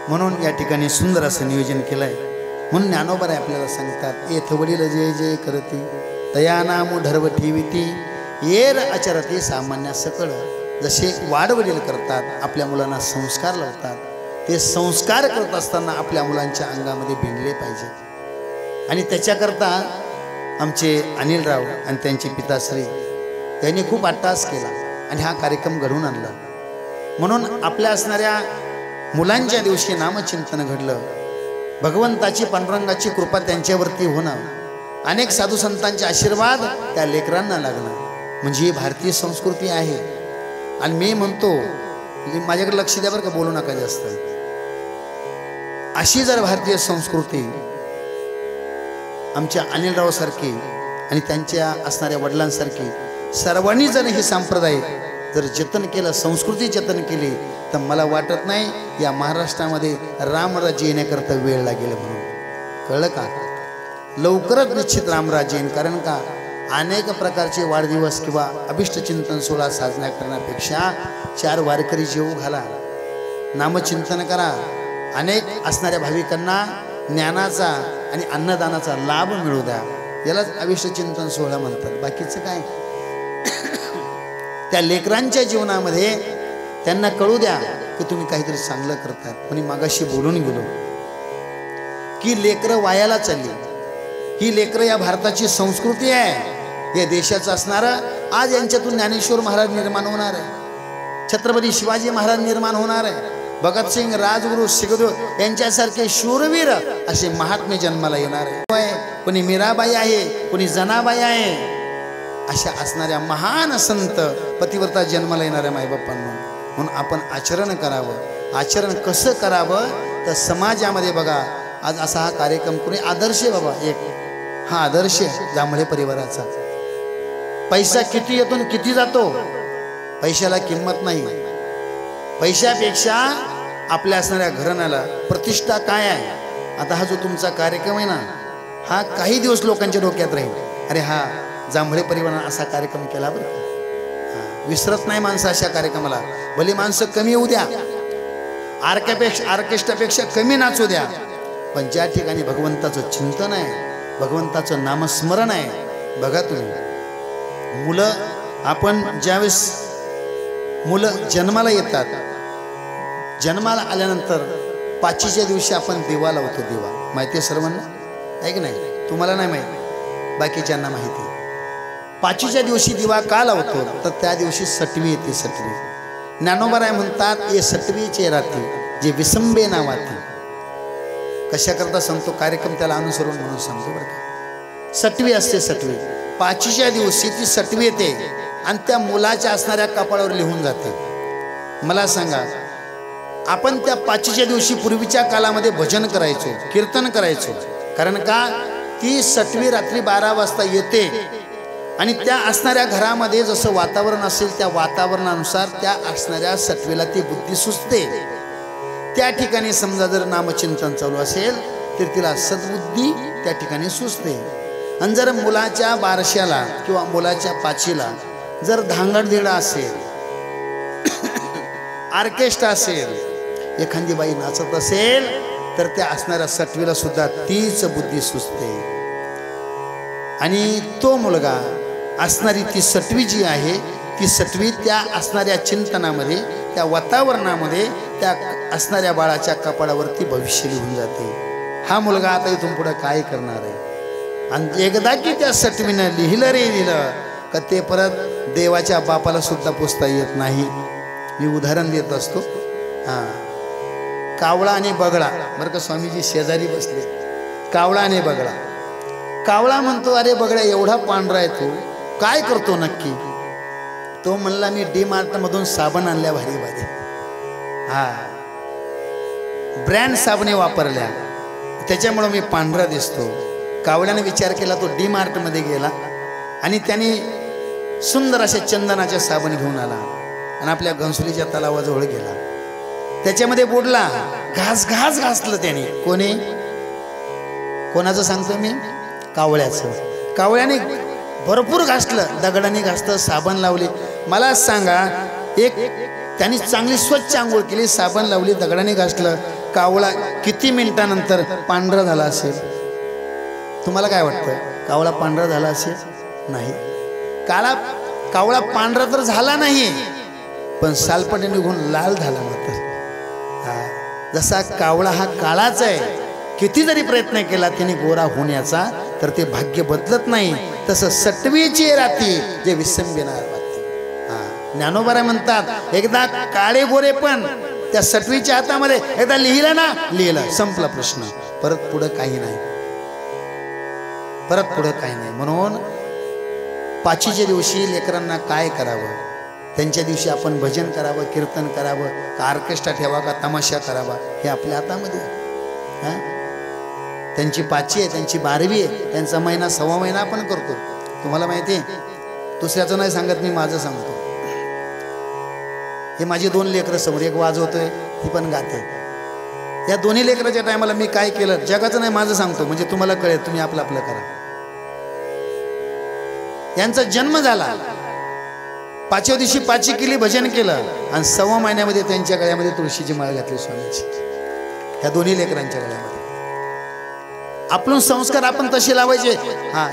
म्हणून या ठिकाणी सुंदर असं नियोजन केलं आहे. म्हणून ज्ञानोबा आहे आपल्याला सांगतात, येथ वडील जय जय करती तया नाम ढर्व ठेविती येर आचरती सामान्य सकळ. जसे वाडवडील करतात, आपल्या मुलांना संस्कार लावतात, ते संस्कार करत असताना आपल्या मुलांच्या अंगामध्ये भिनले पाहिजे. आणि त्याच्याकरता आमचे अनिलराव आणि त्यांचे पिताश्री यांनी खूप अट्टास केला आणि हा कार्यक्रम घडवून आणला. म्हणून आपल्या असणाऱ्या मुलांच्या दिवशी नामचिंतन घडलं. भगवंताची पांडुरंगाची कृपा त्यांच्यावरती होणं, अनेक साधू संतांचे आशीर्वाद त्या लेकरांना लागणं, म्हणजे ही भारतीय संस्कृती आहे. आणि मी म्हणतो, माझ्याकडे लक्ष द्या बरं का, बोलू नका जास्त. अशी जर भारतीय संस्कृती आमच्या अनिलरावसारखी आणि त्यांच्या असणाऱ्या वडिलांसारखी सर्वांनी जर हे संप्रदाय जर जतन केलं, संस्कृती जतन केली, तर मला वाटत नाही या महाराष्ट्रामध्ये रामराज्य येण्याकरता वेळ लागेल. म्हणून कळलं का? लवकरच निश्चित रामराज्य येईल. कारण का, अनेक प्रकारचे वाढदिवस किंवा अभिष्ट चिंतन सोहळा साजरा करण्यापेक्षा 4 वारकरी जेवू घाला, नामचिंतन करा. अनेक असणाऱ्या भाविकांना ज्ञानाचा आणि अन्नदानाचा लाभ मिळू द्या. यालाच अभिष्ट चिंतन सोहळा म्हणतात. बाकीचं काय, त्या लेकरांच्या जीवनामध्ये त्यांना कळू द्या की तुम्ही काहीतरी चांगलं करतात. आणि मागाशी बोलून गेलो की लेकरं वायाला चालली. ही लेकरं या भारताची संस्कृती आहे, या देशाचं असणारं. आज यांच्यातून ज्ञानेश्वर महाराज निर्माण होणार आहे, छत्रपती शिवाजी महाराज निर्माण होणार आहे, भगतसिंग, राजगुरू, सुखदेव यांच्यासारखे शूरवीर असे महात्मे जन्माला येणार आहे. कोणी मीराबाई आहे, कोणी जनाबाई आहे, अशा असणाऱ्या महान संत पतिव्रता जन्माला येणाऱ्या मायबापांना. म्हणून आपण आचरण करावं. आचरण कसं करावं, तर समाजामध्ये बघा आज असा हा कार्यक्रम कोणी आदर्श आहे बाबा. एक हा आदर्श जांभळे परिवाराचा. पैसा किती येतो आणि किती जातो, पैशाला किंमत नाही. पैशापेक्षा आपल्या असणाऱ्या घराण्याला प्रतिष्ठा काय आहे. आता हा जो तुमचा कार्यक्रम आहे ना, हा काही दिवस लोकांच्या डोक्यात राहील. अरे हा जांभळे परिवारानं असा कार्यक्रम केला बरं का. विसरत नाही माणसं अशा कार्यक्रमाला. भले माणसं कमी येऊ द्या, ऑर्केस्ट्रापेक्षा कमी नाचू द्या, पण ज्या ठिकाणी भगवंताचं चिंतन आहे, भगवंताचं नामस्मरण आहे. बघा तुम्ही, मुलं आपण ज्यावेळेस मुलं जन्माला येतात, जन्माला आल्यानंतर 5च्या दिवशी आपण दिवा लावतो. दिवा माहिती आहे सर्वांना, आहे की नाही? तुम्हाला नाही माहिती, बाकीच्यांना माहिती. 5च्या दिवशी दिवा का लावतो, तर त्या दिवशी सटवी येते. सटवी ज्ञानोबा म्हणतात, ये सटवीचे राती जे विसंबे नावाती. कशाकरता सांगतो कार्यक्रम, त्याला अनुसरून म्हणून सांगतो बरं का. सटवी असते, सटवी 5च्या दिवशी ती सटवी येते आणि त्या मुलाच्या असणाऱ्या कपाळावर लिहून जाते. मला सांगा, आपण त्या 5च्या दिवशी पूर्वीच्या काळामध्ये भजन करायचो, कीर्तन करायचो. कारण का, ती सटवी रात्री 12 वाजता येते आणि त्या असणाऱ्या घरामध्ये जसं वातावरण असेल त्या वातावरणानुसार त्या असणाऱ्या सटवीला ती बुद्धी सुचते. त्या ठिकाणी समजा जर नामचिंतन चालू असेल तर तिला सद्बुद्धी त्या ठिकाणी सुचते. आणि जर मुलाच्या बारशाला किंवा मुलाच्या 5ला जर धांगडधिडा असेल, ऑर्केस्ट्रा असेल, एखादी बाई नाचत असेल, तर त्या असणाऱ्या सटवीला सुद्धा तीच बुद्धी सुचते. आणि तो मुलगा असणारी ती सटवी जी आहे, ती सटवी त्या असणाऱ्या चिंतनामध्ये, त्या वातावरणामध्ये त्या असणाऱ्या बाळाच्या कपाळावरती भविष्य लिहून जाते. हा मुलगा आता इथून पुढे काय करणार आहे. आणि एकदा की त्या सटवीनं लिहिलं रे लिहिलं का ते परत देवाच्या बापाला सुद्धा पुसता येत नाही. मी उदाहरण देत असतो. हां, कावळा आणि बगळा बरं का. स्वामीजी शेजारी बसले, कावळा आणि बगळा. कावळा म्हणतो, अरे बगळा एवढा पांढरा आहे तू, काय करतो नक्की? तो म्हणला, मी डी मार्टमधून साबण आणल्या भारी भारी. हां, ब्रँड साबणे वापरल्या, त्याच्यामुळं मी पांढरा दिसतो. कावळ्याने विचार केला, तो डी मार्टमध्ये गेला आणि त्याने सुंदर अशा चंदनाच्या साबण घेऊन आला आणि आपल्या घनसोलीच्या तलावाजवळ गेला. त्याच्यामध्ये बुडला, घास घास घासलं त्याने. कोणाचं सांगतो मी? कावळ्याचं. कावळ्याने भरपूर घासलं, दगडाने घासलं, साबण लावली. मला सांगा, एक त्यांनी चांगली स्वच्छ आंघोळ केली, साबण लावली, दगडाने घासलं. कावळा किती मिनिटानंतर पांढरा झाला असेल? तुम्हाला काय वाटतं? कावळा पांढरा झाला असेल? नाही. कावळा पांढरा तर झाला नाही, पण सालपटे निघून लाल झाला मात्र. जसा कावळा हा काळाच आहे, किती जरी प्रयत्न केला त्याने गोरा होण्याचा, तर ते भाग्य बदलत नाही. तसं सटवीची राती जे विसंबिनार वाटते. ज्ञानोबा म्हणतात, एकदा काळे गोरे पण त्या सटवीच्या हातामध्ये एकदा लिहिलं ना, लिहिलं, संपला प्रश्न. परत पुढं काही नाही, परत पुढं काही नाही. म्हणून पाचीच्या दिवशी लेकरांना काय करावं? त्यांच्या दिवशी आपण भजन करावं, कीर्तन करावं, का ऑर्केस्ट्रा ठेवा, का तमाशा करावा, हे आपल्या हातामध्ये. त्यांची पाची आहे, त्यांची 12वी आहे, त्यांचा महिना सव्वा महिना आपण करतो. तुम्हाला माहिती आहे, दुसऱ्याचं नाही सांगत मी, माझं सांगतो. हे माझी 2 लेकरं समोर, एक वाजवतोय, ती पण गाते. या दोन्ही लेकराच्या टायमाला मी काय केलं, जगाचं नाही माझं सांगतो, म्हणजे तुम्हाला कळेल, तुम्ही आपलं आपलं करा. यांचा जन्म झाला, 5व्या दिवशी पाची केली, भजन केलं, आणि सव्वा महिन्यामध्ये त्यांच्या गळ्यामध्ये तुळशीची माळ घातली स्वामीची. ह्या दोन्ही लेकरांच्या गळ्यामध्ये. आपण संस्कार आपण तसे लावायचे.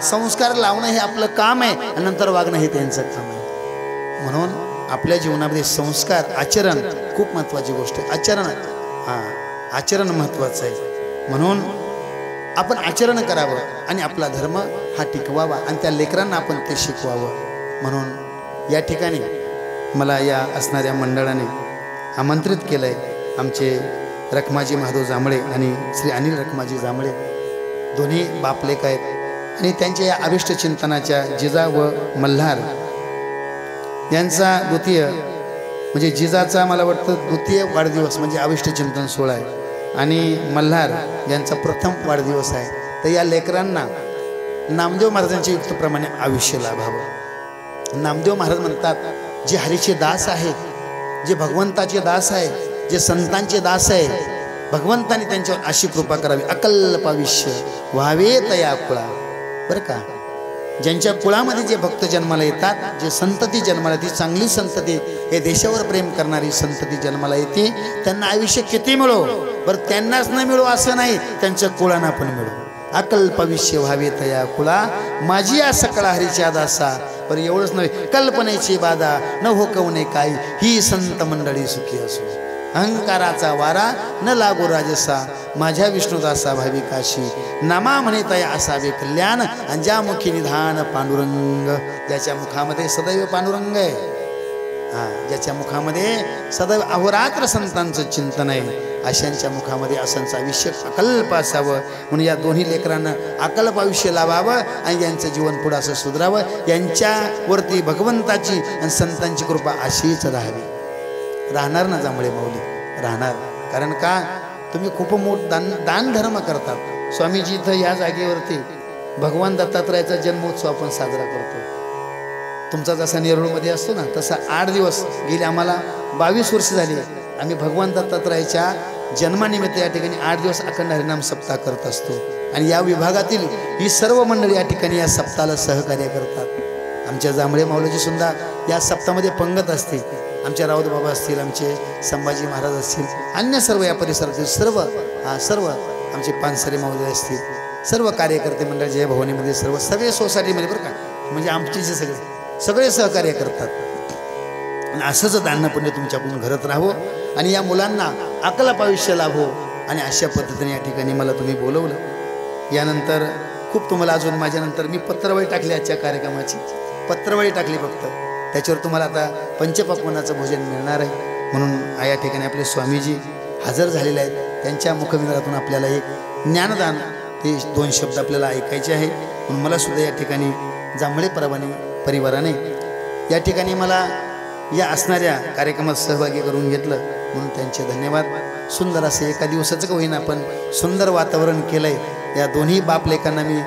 संस्कार लावणं हे आपलं काम आहे, आणि नंतर वागणं हे त्यांचं काम आहे. म्हणून आपल्या जीवनामध्ये संस्कार, आचरण खूप महत्त्वाची गोष्ट आहे. आचरण महत्त्वाचं आहे. म्हणून आपण आचरण करावं आणि आपला धर्म हा टिकवावा, आणि त्या लेकरांना आपण ते शिकवावं. म्हणून या ठिकाणी मला या असणाऱ्या मंडळाने आमंत्रित केलं आहे. आमचे रखमाजी महादेव जांभळे आणि श्री अनिल रखमाजी जांभळे दोन्ही बापलेक आहेत, आणि त्यांच्या या अभिष्ट चिंतनाच्या जिजा व मल्हार यांचा द्वितीय, म्हणजे जिजाचा मला वाटतं द्वितीय वाढदिवस म्हणजे अभिष्ट चिंतन सोहळा आहे, आणि मल्हार यांचा प्रथम वाढदिवस आहे. तर या लेकरांना नामदेव महाराजांच्या युक्तप्रमाणे आयुष्य लाभावं. नामदेव महाराज म्हणतात, जे हरीचे दास आहेत, जे भगवंताचे दास आहे, जे संतांचे दास आहे, भगवंताने त्यांच्यावर अशी कृपा करावी, अकल्प आयुष्य व्हावे तया कुळा. बरं का, ज्यांच्या कुळामध्ये जे भक्त जन्माला येतात, जे संतती जन्माला येते, चांगली संतती, हे देशावर प्रेम करणारी संतती जन्माला येते, त्यांना आयुष्य किती मिळो, बरं त्यांनाच न मिळो असं नाही, त्यांच्या कुळांना पण मिळो. अकल्प आयुष्य व्हावे तया कुळा, माझी या सकळा हरीच्या दासा. बरं एवढंच नव्हे, कल्पनेची बाधा न हो कवने काही, ही संत मंडळी सुखी असो. अहंकाराचा वारा न लागो राजसा, माझ्या विष्णुदासा भाविकाशी. नामा म्हणे तया असावे कल्याण, आणि ज्या मुखी निधान पांडुरंग. ज्याच्या मुखामध्ये सदैव पांडुरंग आहे, ज्याच्या मुखामध्ये सदैव अहोरात्र संतांचं चिंतन आहे, अशांच्या मुखामध्ये असंच आयुष्य अकल्प असावं. म्हणून या दोन्ही लेकरांना अकल्प आयुष्य लावावं, आणि यांचं जीवन पुढं असं सुधारावं. यांच्यावरती भगवंताची आणि संतांची कृपा अशीच राहावी. राहणार ना जांभळे माऊली, राहणार. कारण का, तुम्ही खूप दान धर्म करतात. स्वामीजी इथं या जागेवरती भगवान दत्तात्रयाचा जन्मोत्सव आपण साजरा करतो. तुमचा जसा नेरूळमध्ये असतो ना, तसा 8 दिवस गेले, आम्हाला 22 वर्ष झाली, आम्ही भगवान दत्तात्रयाच्या जन्मानिमित्त या ठिकाणी 8 दिवस अखंड हरिनाम सप्ताह करत असतो. आणि या विभागातील ही सर्व मंडळी या ठिकाणी या सप्ताहाला सहकार्य करतात. आमच्या जांभळे माऊलीची सुद्धा या सप्ताहामध्ये पंगत असते. आमचे राऊत बाबा असतील, आमचे संभाजी महाराज असतील, अन्य सर्व या परिसरातील सर्व आमचे पानसरे महोदय असतील, सर्व कार्यकर्ते मंडळ जय भवानीमध्ये सगळे सोसायटीमध्ये, बरं का, म्हणजे आमचे जे सगळे सहकार्य करतात. आणि असंच दान पुण्य तुमच्याकडून घरत राहावं, आणि या मुलांना अकल्प आयुष्य लाभो. आणि अशा पद्धतीने या ठिकाणी मला तुम्ही बोलवलं. यानंतर खूप तुम्हाला अजून माझ्यानंतर मी पत्रवळी टाकली, आजच्या कार्यक्रमाची पत्रवळी टाकली फक्त. त्याच्यावर तुम्हाला आता पंचपक्वान्नाचं भोजन मिळणार आहे. म्हणून या ठिकाणी आपले स्वामीजी हजर झालेले आहेत, त्यांच्या मुखबिंदूतून आपल्याला एक ज्ञानदान, ते 2 शब्द आपल्याला ऐकायचे आहे. म्हणून मला सुद्धा या ठिकाणी जांभळे परिवाराने या ठिकाणी मला या असणाऱ्या कार्यक्रमात सहभागी करून घेतलं, म्हणून त्यांचे धन्यवाद. सुंदर असे एका दिवसाचं का होईना पण सुंदर वातावरण केलं आहे. या दोन्ही बाप लेकांना मी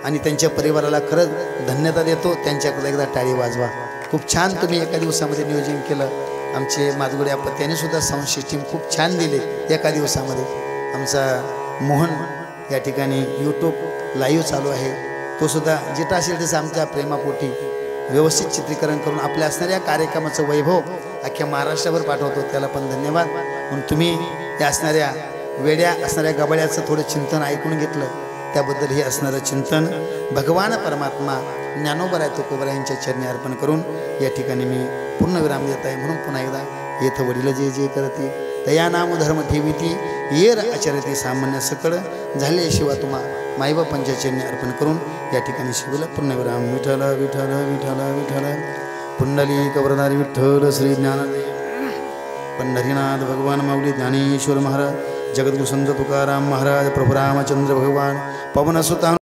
आणि त्यांच्या परिवाराला खरंच धन्यता देतो. त्यांच्याकडे एकदा टाळी वाजवा. खूप छान तुम्ही एका दिवसामध्ये नियोजन केलं. आमचे माधुगडे अपत्याने सुद्धा साऊंड सिस्टीम खूप छान दिले एका दिवसामध्ये. आमचा मोहन या ठिकाणी यूट्यूब लाईव्ह चालू आहे. तो सुद्धा जिथं असेल तसं आमच्या प्रेमापोटी व्यवस्थित चित्रीकरण करून आपल्या असणाऱ्या कार्यक्रमाचं वैभव अख्ख्या महाराष्ट्रावर पाठवतो. त्याला पण धन्यवाद. म्हणून तुम्ही या असणाऱ्या वेड्या असणाऱ्या गबाळ्याचं थोडं चिंतन ऐकून घेतलं. त्याबद्दल हे असणारं चिंतन भगवान परमात्मा ज्ञानोबराय तुकोबराय यांच्या चरणी अर्पण करून या ठिकाणी मी पूर्णविराम देत आहे. म्हणून पुन्हा एकदा येथ वडील जे जे करती तया नाम धर्म ठेविती येर आचरती सामान्य सकळ झाले शिवा तुम्हा माईबापांच्या चरणी अर्पण करून या ठिकाणी शिवला पूर्णविराम. विठ्ठल विठ्ठल विठ्ठल विठ्ठल पुंडलिक वरदारी विठ्ठल श्री ज्ञानदेव पंढरीनाथ भगवान माऊली ज्ञानेश्वर महाराज जगद्गुरु संत तुकाराम महाराज प्रभू रामचंद्र भगवान पवनसुता